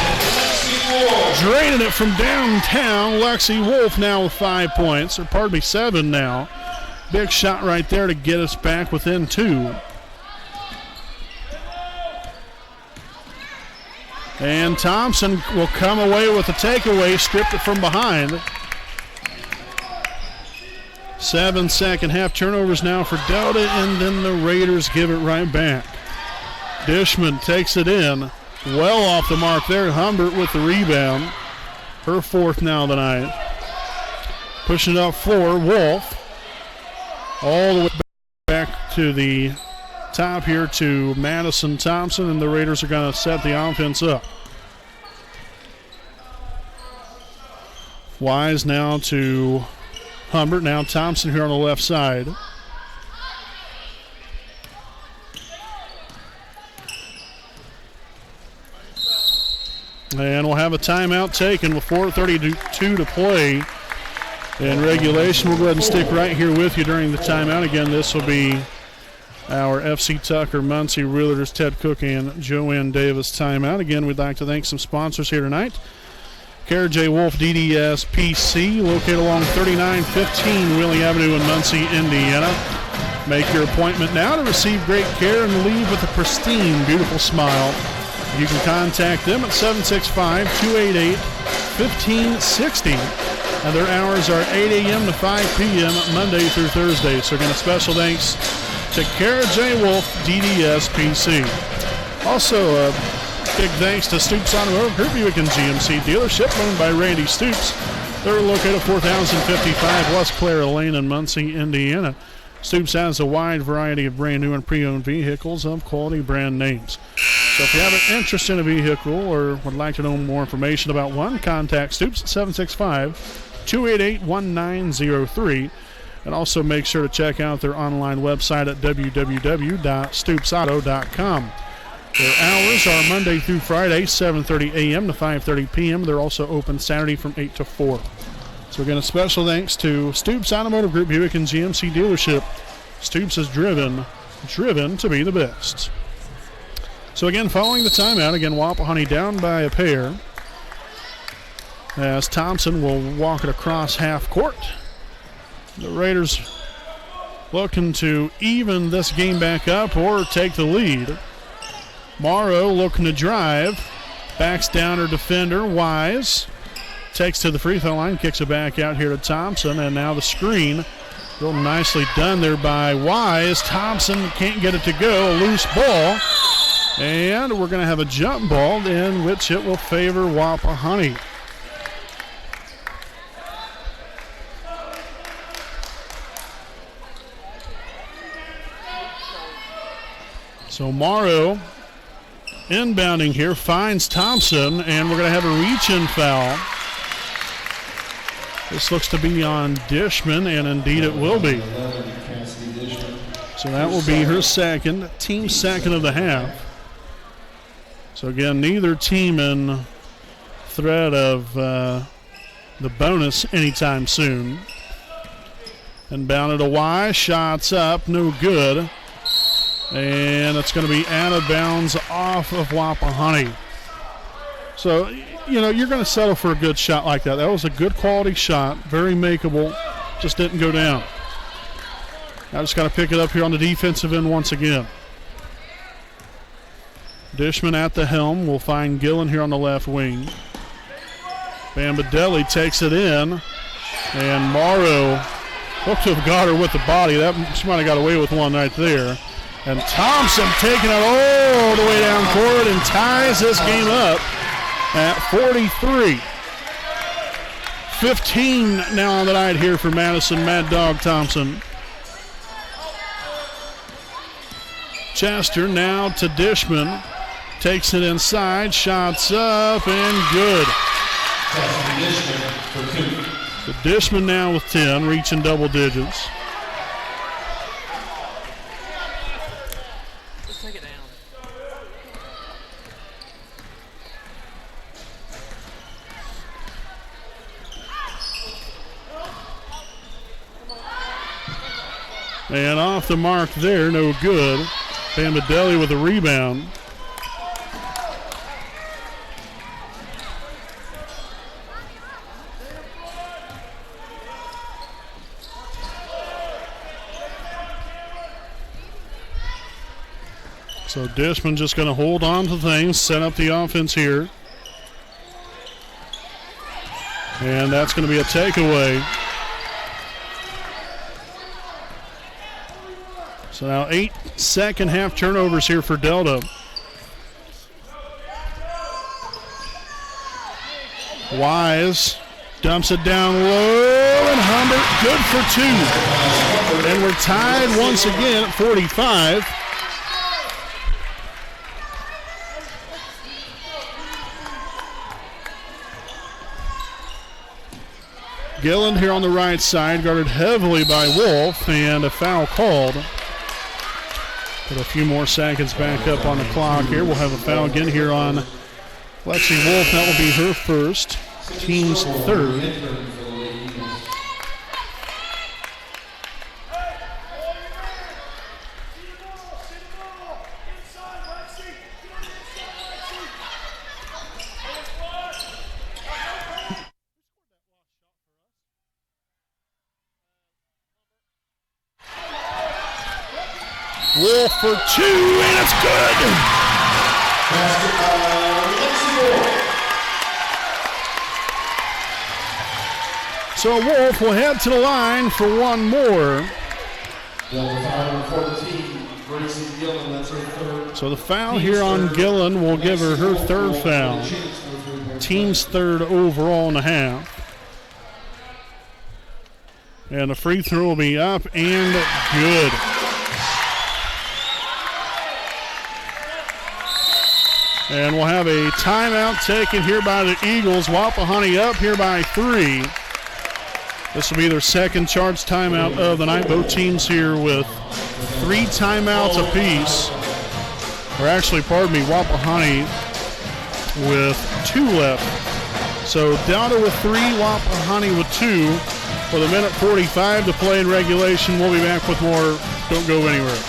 Speaker 1: Draining it from downtown. Lexi Wolf now with 5 points, or pardon me, 7 now. Big shot right there to get us back within 2. And Thompson will come away with a takeaway, stripped it from behind. 7 second half turnovers now for Delta, and then the Raiders give it right back. Dishman takes it in. Well off the mark there. Humbert with the rebound. Her fourth now tonight. Pushing it up floor. Wolf. All the way back to the top here to Madison Thompson, and the Raiders are going to set the offense up. Wise now to Humbert. Now Thompson here on the left side. And we'll have a timeout taken with 4:32 to play in regulation. We'll go ahead and stick right here with you during the timeout. Again, this will be our FC Tucker, Muncie Realtors, Ted Cook, and Joanne Davis timeout. Again, we'd like to thank some sponsors here tonight. Care J. Wolf DDS PC, located along 3915 Wheeling Avenue in Muncie, Indiana. Make your appointment now to receive great care and leave with a pristine, beautiful smile. You can contact them at 765-288-1560. and their hours are 8 a.m. to 5 p.m. Monday through Thursday. So again, a special thanks to Kara J. Wolf, DDS PC. Also, a big thanks to Stoops Automotive Group, Buick and GMC dealership owned by Randy Stoops. They're located at 4055 West Clara Lane in Muncie, Indiana. Stoops has a wide variety of brand new and pre-owned vehicles of quality brand names. So if you have an interest in a vehicle or would like to know more information about one, contact Stoops at 765-288-1903. And also make sure to check out their online website at www.stoopsauto.com. Their hours are Monday through Friday, 7:30 a.m. to 5:30 p.m. They're also open Saturday from 8 to 4. So again, a special thanks to Stoops Automotive Group, Buick and GMC dealership. Stoops is driven to be the best. So again, following the timeout, again, Wapahani down by a pair, as Thompson will walk it across half court. The Raiders looking to even this game back up or take the lead. Morrow looking to drive, backs down her defender, Wise. Takes to the free throw line, kicks it back out here to Thompson, and now the screen. Real nicely done there by Wise. Thompson can't get it to go, a loose ball. And we're going to have a jump ball in which it will favor Wapahani. So Morrow inbounding here, finds Thompson, and we're going to have a reach-in foul. This looks to be on Dishman, and indeed it will be. So that will be her second, team second of the half. So again, neither team in threat of the bonus anytime soon. Inbounded to Y, shots up, no good. And it's going to be out of bounds off of Wapahani. So, you know, you're going to settle for a good shot like that. That was a good quality shot, very makeable, just didn't go down. Now just got to pick it up here on the defensive end once again. Dishman at the helm. We'll find Gillen here on the left wing. Bambadelli takes it in, and Morrow looked to have got her with the body. She might have got away with one right there. And Thompson taking it all the way down court and ties this game up at 43. 15 now on the night here for Madison Mad Dog Thompson. Chester now to Dishman. Takes it inside, shots up, and good. So Dishman now with 10, reaching double digits. And off the mark there, no good. Bambadelli with a rebound. So Dishman just going to hold on to things, set up the offense here. And that's going to be a takeaway. So now 8 second half turnovers here for Delta. Wise dumps it down low, and Humbert good for 2. And we're tied once again at 45. Gillen here on the right side, guarded heavily by Wolf, and a foul called. Put a few more seconds back up on the clock here. We'll have a foul again here on Lexi Wolf. That will be her first, team's third. Wolf for 2, and it's good. So Wolf will head to the line for one more. So the foul here on Gillen will give her her third foul. Team's third overall and a half. And the free throw will be up and good. And we'll have a timeout taken here by the Eagles. Wapahani up here by 3. This will be their second charge timeout of the night. Both teams here with 3 timeouts apiece. Or actually, pardon me, Wapahani with 2 left. So Delta with 3, Wapahani with 2. With a minute 45 to play in regulation. We'll be back with more. Don't go anywhere.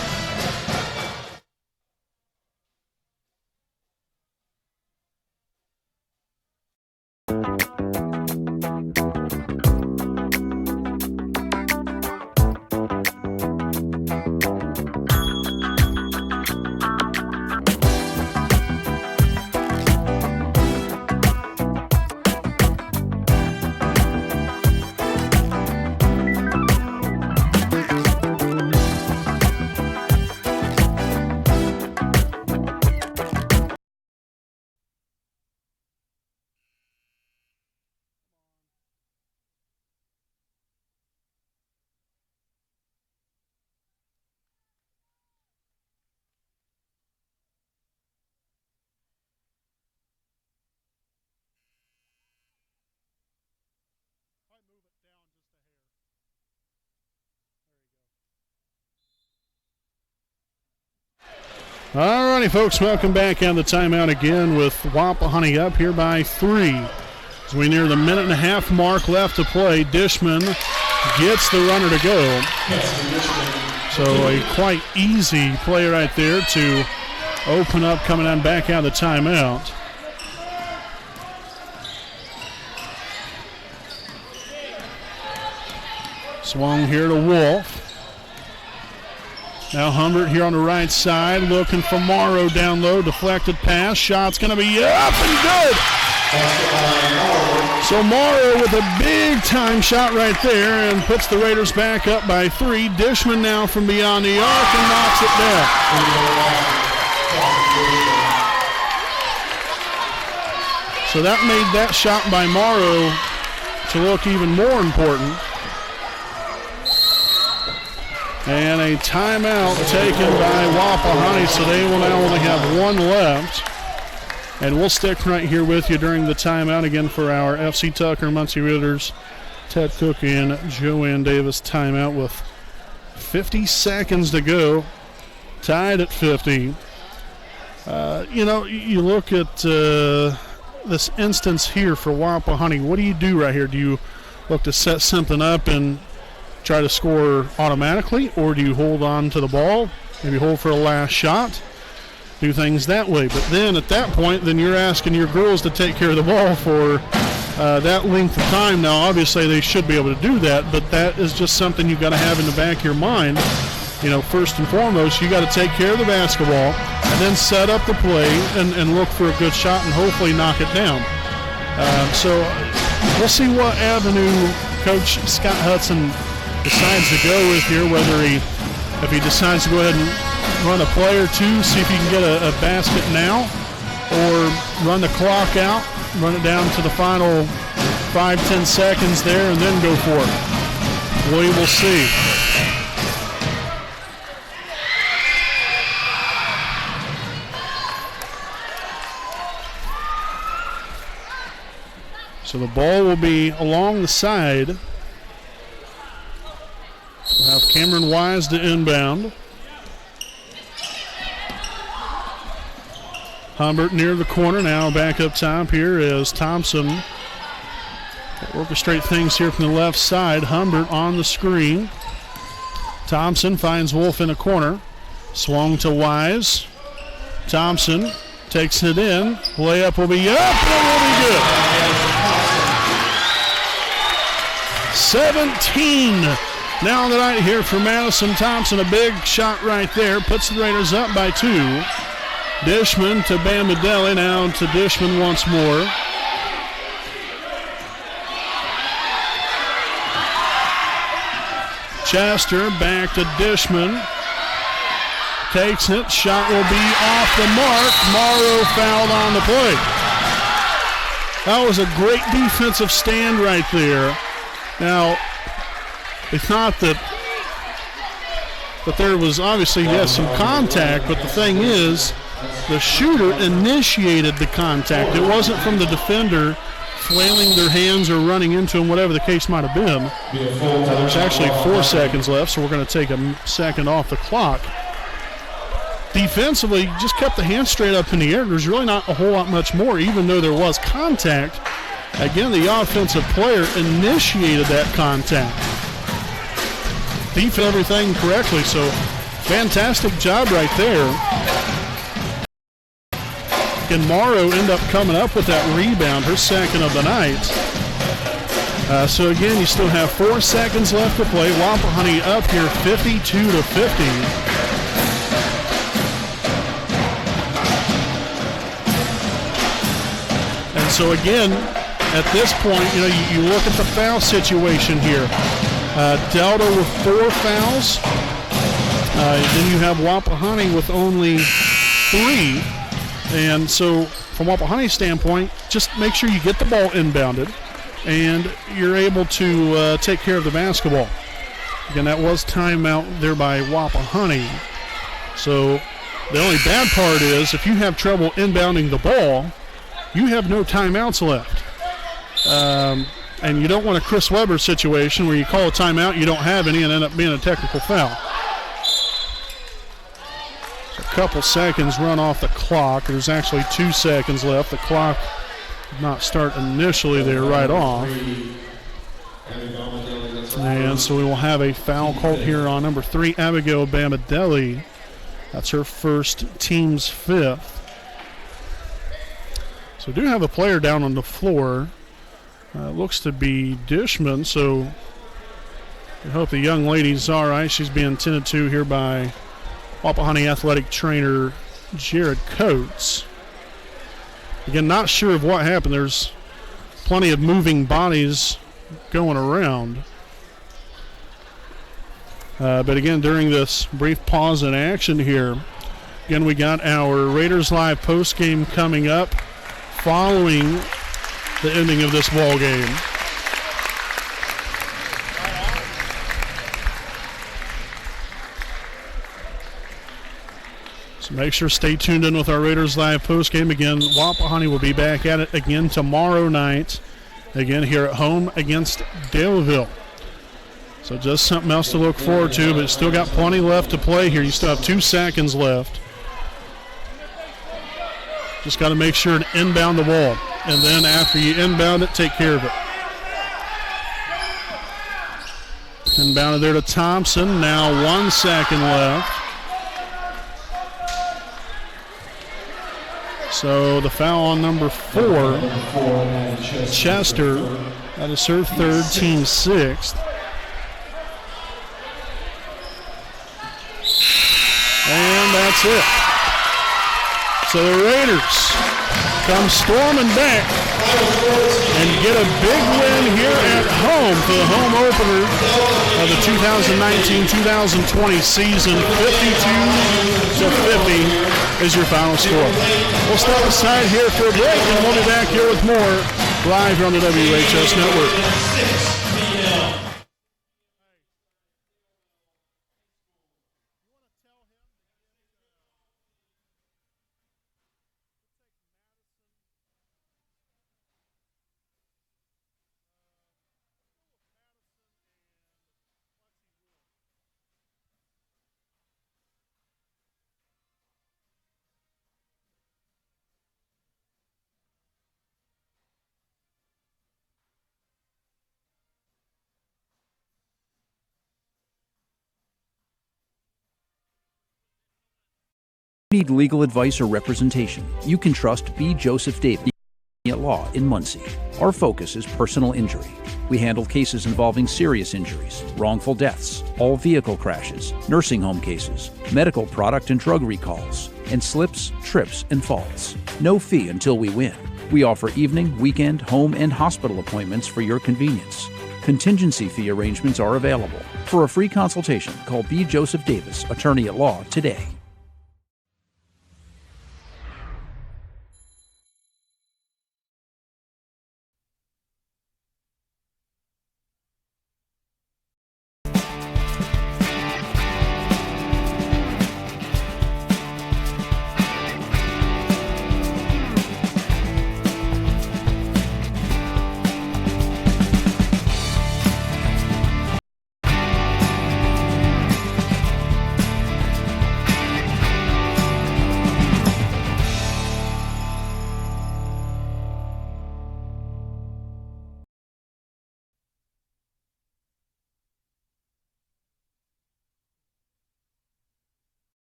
Speaker 1: All righty, folks, welcome back on the timeout again with Wapahani up here by 3. As we near the minute and a half mark left to play, Dishman gets the runner to go. So a quite easy play right there to open up coming on back out of the timeout. Swung here to Wolf. Now Humbert here on the right side looking for Morrow down low. Deflected pass. Shot's going to be up and good. So Morrow with a big time shot right there and puts the Raiders back up by 3. Dishman now from beyond the arc and knocks it down. So that made that shot by Morrow to look even more important. And a timeout taken by Wapahani, so they will now only have 1 left. And we'll stick right here with you during the timeout again for our FC Tucker Muncie Raiders, Ted Cook and Joanne Davis timeout with 50 seconds to go, tied at 50. You look at this instance here for Wapahani. What do you do right here? Do you look to set something up and try to score automatically, or do you hold on to the ball, maybe hold for a last shot, do things that way? But then at that point, then you're asking your girls to take care of the ball for that length of time. Now, obviously, they should be able to do that, but that is just something you've got to have in the back of your mind. First and foremost, you got to take care of the basketball and then set up the play and look for a good shot and hopefully knock it down. So we'll see what avenue Coach Scott Hudson decides to go with here, if he decides to go ahead and run a play or two, see if he can get a basket now, or run the clock out, run it down to the final 5-10 seconds there, and then go for it. We will see. So the ball will be along the side. We'll have Cameron Wise to inbound. Humbert near the corner now. Back up top here is Thompson. Orchestrate things here from the left side. Humbert on the screen. Thompson finds Wolf in a corner. Swung to Wise. Thompson takes it in. Layup will be up and will be good. 17 now on the night here for Madison Thompson. A big shot right there. Puts the Raiders up by 2. Dishman to Bamadelli. Now to Dishman once more. Chester back to Dishman. Takes it. Shot will be off the mark. Morrow fouled on the play. That was a great defensive stand right there. Now, it's not that there was obviously, yes, some contact, but the thing is, the shooter initiated the contact. It wasn't from the defender flailing their hands or running into him, whatever the case might have been. There's actually 4 seconds left, so we're going to take a second off the clock. Defensively, just kept the hands straight up in the air. There's really not a whole lot much more, even though there was contact. Again, the offensive player initiated that contact. Defend everything correctly, so fantastic job right there. And Morrow end up coming up with that rebound, her second of the night. So again, you still have 4 seconds left to play. Wapahani up here 52-50. And so again, at this point, you look at the foul situation here. Delta with 4 fouls. Then you have Wapahani with only 3. And so from Wapahani's standpoint, just make sure you get the ball inbounded and you're able to take care of the basketball. Again, that was timeout there by Wapahani. So the only bad part is if you have trouble inbounding the ball, you have no timeouts left. And you don't want a Chris Webber situation where you call a timeout, you don't have any, and end up being a technical foul. So a couple seconds run off the clock. There's actually 2 seconds left. The clock did not start initially there right off. And so we will have a foul called here on number 3, Abigail Bamadelli. That's her first, team's 5th. So we do have a player down on the floor. Looks to be Dishman, so I hope the young lady's all right. She's being tended to here by Wapahani athletic trainer Jared Coates. Again, not sure of what happened. There's plenty of moving bodies going around. But again, during this brief pause in action here, again, we got our Raiders Live postgame coming up following the ending of this ball game. So make sure stay tuned in with our Raiders Live postgame. Again, Wapahani will be back at it again tomorrow night, again here at home against Daleville. So just something else to look forward to, but still got plenty left to play here. You still have 2 seconds left. Just got to make sure to inbound the ball. And then after you inbound it, take care of it. Inbounded there to Thompson. Now 1 second left. So the foul on number 4, Chester. That is her 3rd, team 6th. And that's it. So the Raiders come storming back and get a big win here at home for the home opener of the 2019-2020 season. 52-50 is your final score. We'll step aside here for a break, and we'll be back here with more live here on the WHS Network.
Speaker 5: Need legal advice or representation, you can trust B. Joseph Davis at Law in Muncie. Our focus is personal injury. We handle cases involving serious injuries, wrongful deaths, all vehicle crashes, nursing home cases, medical product and drug recalls, and slips, trips, and falls. No fee until we win. We offer evening, weekend, home, and hospital appointments for your convenience. Contingency fee arrangements are available. For a free consultation, call B. Joseph Davis, attorney at law, today.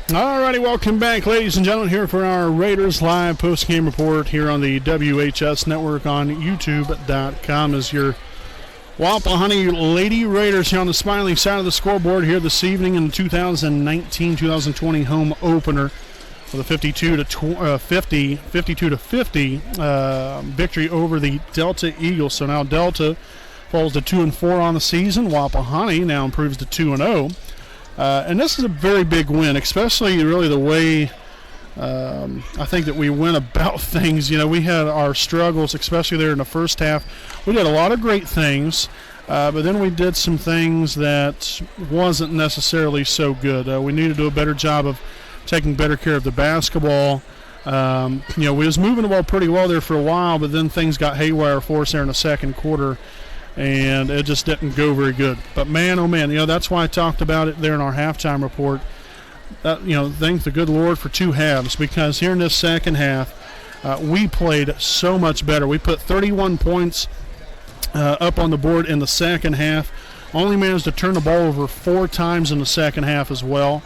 Speaker 1: Alrighty, welcome back, ladies and gentlemen, here for our Raiders live post-game report here on the WHS Network on YouTube.com as your Wapahani Lady Raiders here on the smiling side of the scoreboard here this evening in the 2019-2020 home opener with a 52 to 50 victory over the Delta Eagles. So now Delta falls to 2-4 on the season. Wapahani now improves to 2-0. And this is a very big win, especially really the way I think that we went about things. You know, we had our struggles, especially there in the first half. We did a lot of great things, but then we did some things that wasn't necessarily so good. We needed to do a better job of taking better care of the basketball. You know, we was moving the ball pretty well there for a while, but then things got haywire for us there in the second quarter, and it just didn't go very good. But man, oh man, you know, that's why I talked about it there in our halftime report. You know, thank the good Lord for two halves, because here in this second half, we played so much better. We put 31 points up on the board in the second half. Only managed to turn the ball over 4 times in the second half as well,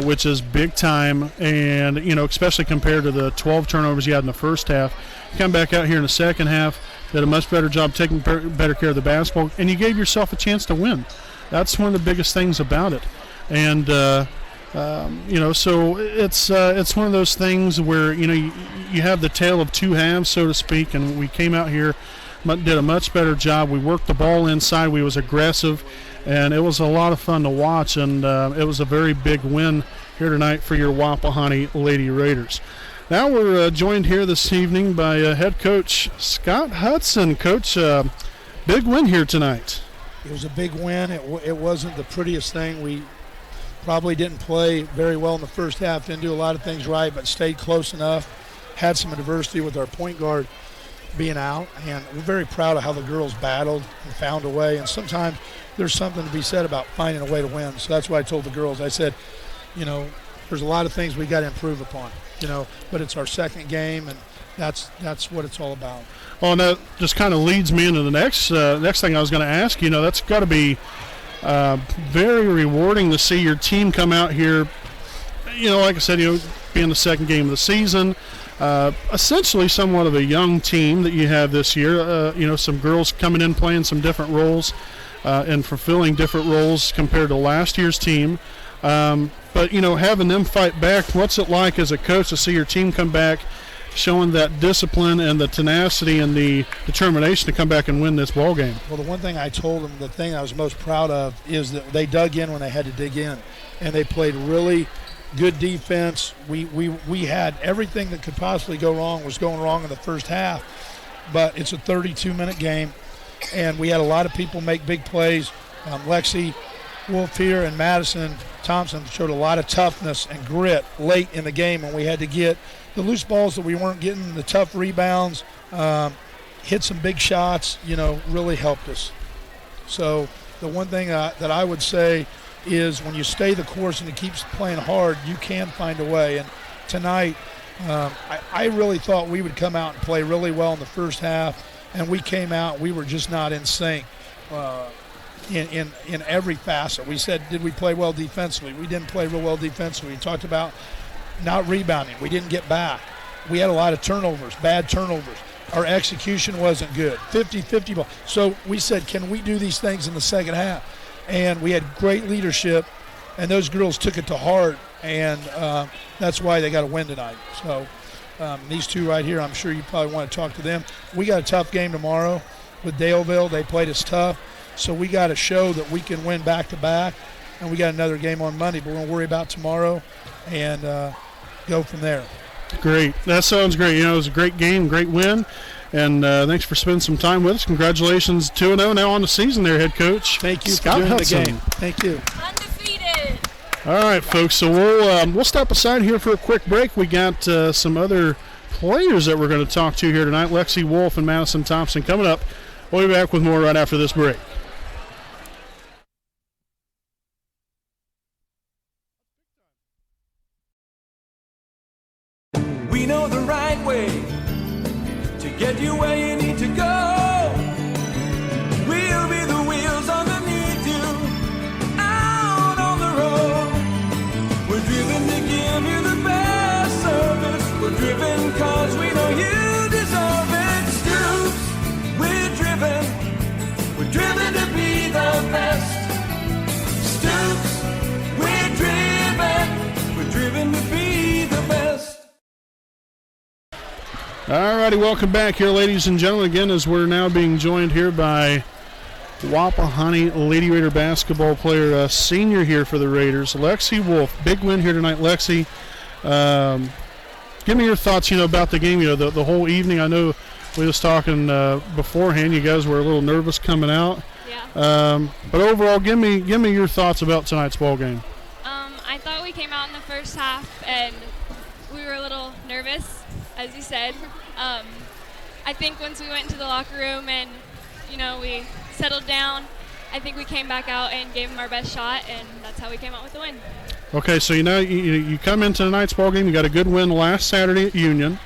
Speaker 1: which is big time. And, you know, especially compared to the 12 turnovers you had in the first half. You come back out here in the second half, did a much better job taking better care of the basketball, and you gave yourself a chance to win. That's one of the biggest things about it. And, you know, so it's one of those things where, you know, you have the tale of two halves, so to speak, and we came out here, did a much better job. We worked the ball inside. We was aggressive, and it was a lot of fun to watch, and it was a very big win here tonight for your Wapahani Lady Raiders. Now we're joined here this evening by head coach Scott Hudson. Coach, big win here tonight.
Speaker 6: It was a big win. It wasn't the prettiest thing. We probably didn't play very well in the first half, didn't do a lot of things right, but stayed close enough. Had some adversity with our point guard being out, and we're very proud of how the girls battled and found a way. And sometimes there's something to be said about finding a way to win. So that's why I told the girls, I said, you know, there's a lot of things we got to improve upon, but it's our second game, and that's what it's all about.
Speaker 1: Well, and that just kind of leads me into the next thing I was going to ask. That's got to be very rewarding to see your team come out here. Like I said, being the second game of the season, essentially somewhat of a young team that you have this year. Some girls coming in playing some different roles and fulfilling different roles compared to last year's team. But having them fight back, what's it like as a coach to see your team come back, showing that discipline and the tenacity and the determination to come back and win this ball game?
Speaker 6: Well, the one thing I told them, the thing I was most proud of, is that they dug in when they had to dig in, and they played really good defense. We had everything that could possibly go wrong was going wrong in the first half, but it's a 32-minute game, and we had a lot of people make big plays. Lexi Wolf here and Madison Thompson showed a lot of toughness and grit late in the game, and we had to get the loose balls that we weren't getting, the tough rebounds, hit some big shots, really helped us. So the one thing that I would say is when you stay the course and you keep playing hard, you can find a way. And tonight, I really thought we would come out and play really well in the first half, and we came out, we were just not in sync in every facet. We said, did we play well defensively? We didn't play real well defensively. We talked about not rebounding. We didn't get back. We had a lot of turnovers, bad turnovers. Our execution wasn't good, 50-50 ball. So we said, can we do these things in the second half? And we had great leadership, and those girls took it to heart, and that's why they got a win tonight. So these two right here, I'm sure you probably want to talk to them. We got a tough game tomorrow with Daleville. They played us tough, so we got to show that we can win back-to-back, and we got another game on Monday, but we're going to worry about tomorrow and go from there.
Speaker 1: Great. That sounds great. It was a great game, great win, and thanks for spending some time with us. Congratulations, 2-0 now on the season there, head coach.
Speaker 6: Thank you
Speaker 1: Scott
Speaker 6: for doing
Speaker 1: Hudson.
Speaker 6: the game. Thank you.
Speaker 2: Undefeated.
Speaker 1: All right, folks, so we'll step aside here for a quick break. We got some other players that we're going to talk to here tonight, Lexi Wolf and Madison Thompson, coming up. We'll be back with more right after this break.
Speaker 4: We know the right way to get you where you need to go. We'll be the wheels underneath you, out on the road. We're driven to give you the best service. We're driven cause we know you deserve it. Stoops, we're driven to be the best. Stoops, we're driven to be the best.
Speaker 1: All righty, welcome back here, ladies and gentlemen, again, as we're now being joined here by Wapahani Lady Raider basketball player, senior here for the Raiders, Lexi Wolf. Big win here tonight, Lexi. Give me your thoughts, about the game, the whole evening. I know we was talking beforehand. You guys were a little nervous coming out.
Speaker 7: Yeah.
Speaker 1: But overall, give me your thoughts about tonight's ball game.
Speaker 7: I thought we came out in the first half and we were a little nervous, as you said. I think once we went into the locker room and, we settled down, I think we came back out and gave them our best shot, and that's how we came out with the win.
Speaker 1: Okay, so you come into tonight's ball game. You got a good win last Saturday at Union.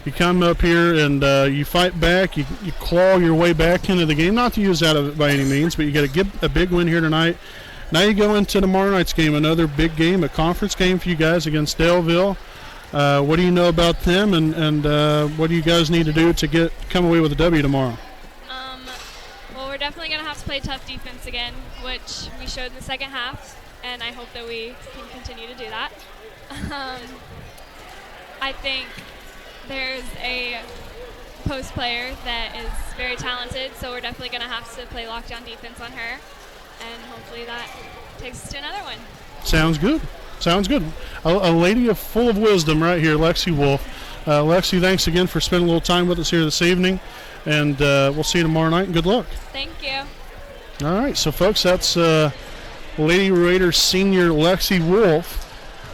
Speaker 1: You come up here and you fight back. You claw your way back into the game. Not to use that of it by any means, but you got to get a big win here tonight. Now you go into tomorrow night's game, another big game, a conference game for you guys against Daleville. What do you know about them, and what do you guys need to do to come away with a W tomorrow?
Speaker 7: Well, we're definitely going to have to play tough defense again, which we showed in the second half, and I hope that we can continue to do that. I think there's a post player that is very talented, so we're definitely going to have to play lockdown defense on her, and hopefully that takes us to another one.
Speaker 1: Sounds good. A lady full of wisdom right here, Lexi Wolf. Lexi, thanks again for spending a little time with us here this evening, and we'll see you tomorrow night, and good luck.
Speaker 7: Thank you.
Speaker 1: All right, so folks, that's Lady Raiders senior Lexi Wolf,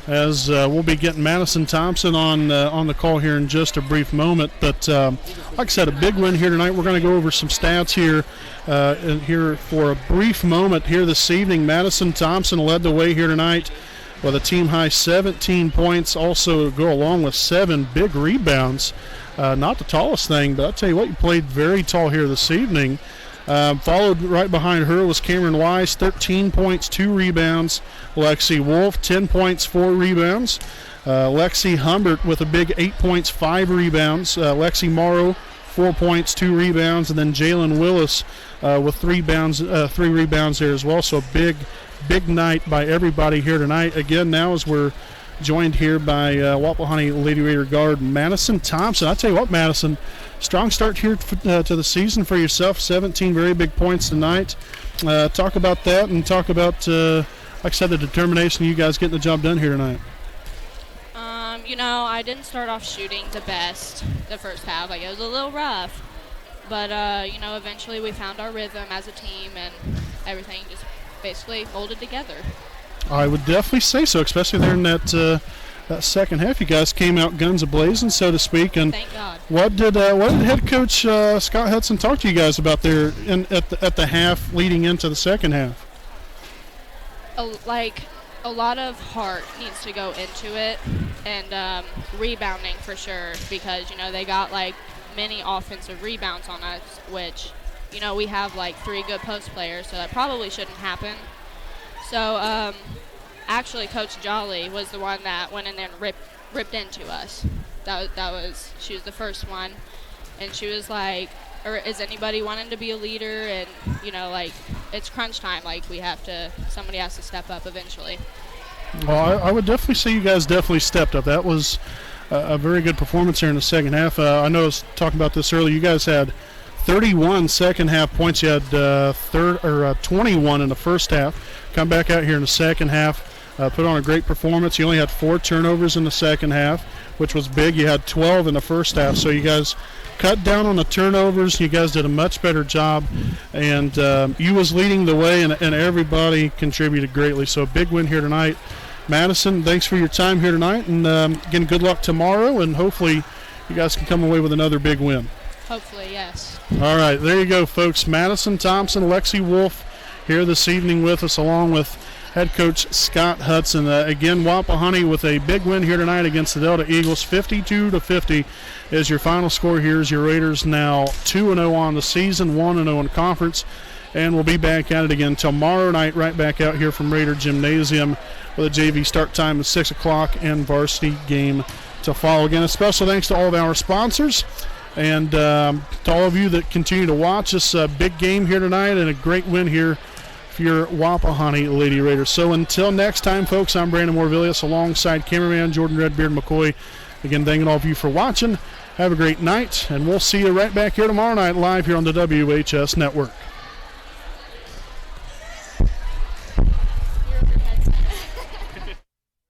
Speaker 1: as we'll be getting Madison Thompson on the call here in just a brief moment. But like I said, a big win here tonight. We're going to go over some stats here for a brief moment here this evening. Madison Thompson led the way here tonight. with a team high 17 points. Also go along with 7 big rebounds. Not the tallest thing, but I'll tell you what, you played very tall here this evening. Followed right behind her was Cameron Wise, 13 points, 2 rebounds. Lexi Wolf, 10 points, 4 rebounds. Lexi Humbert with a big 8 points, 5 rebounds. Lexi Morrow, 4 points, 2 rebounds. And then Jalen Willis with 3 rebounds there as well. So a big night by everybody here tonight. Again, now as we're joined here by Wapahani Lady Raider guard Madison Thompson. I'll tell you what, Madison, strong start here to the season for yourself. 17 very big points tonight. Talk about that and talk about, like I said, the determination of you guys getting the job done here tonight.
Speaker 8: I didn't start off shooting the best the first half. Like, it was a little rough. But, eventually we found our rhythm as a team, and everything just basically molded together.
Speaker 1: I would definitely say so, especially there in that second half. You guys came out guns a-blazing, so to speak. And
Speaker 8: thank God.
Speaker 1: What did head coach Scott Hudson talk to you guys about there at the half leading into the second half?
Speaker 8: A lot of heart needs to go into it, and rebounding for sure, because they got many offensive rebounds on us, which we have 3 good post players, so that probably shouldn't happen. So actually Coach Jolly was the one that went in there and ripped into us. She was the first one, and she was like, or is anybody wanting to be a leader? And it's crunch time. Somebody has to step up eventually.
Speaker 1: Well, I would definitely say you guys definitely stepped up. That was a very good performance here in the second half. I know I was talking about this earlier. You guys had 31 second half points. You had 21 in the first half. Come back out here in the second half, put on a great performance. You only had 4 turnovers in the second half, which was big. You had 12 in the first half. So you guys cut down on the turnovers. You guys did a much better job, and you was leading the way, and everybody contributed greatly. So a big win here tonight. Madison, thanks for your time here tonight, and again, good luck tomorrow, and hopefully you guys can come away with another big win.
Speaker 8: Hopefully, yes.
Speaker 1: All right, there you go, folks. Madison Thompson, Lexi Wolf here this evening with us, along with head coach Scott Hudson. Again, Wapahani with a big win here tonight against the Delta Eagles. 52-50 is your final score. Here's your Raiders now 2-0 on the season, 1-0 in conference. And we'll be back at it again tomorrow night, right back out here from Raider Gymnasium with a JV start time at 6 o'clock and varsity game to follow. Again, a special thanks to all of our sponsors and to all of you that continue to watch this big game here tonight, and a great win here for your Wapahani Lady Raiders. So until next time, folks, I'm Brandon Morvillius alongside cameraman Jordan Redbeard McCoy. Again, thanking all of you for watching. Have a great night, and we'll see you right back here tomorrow night live here on the WHS Network.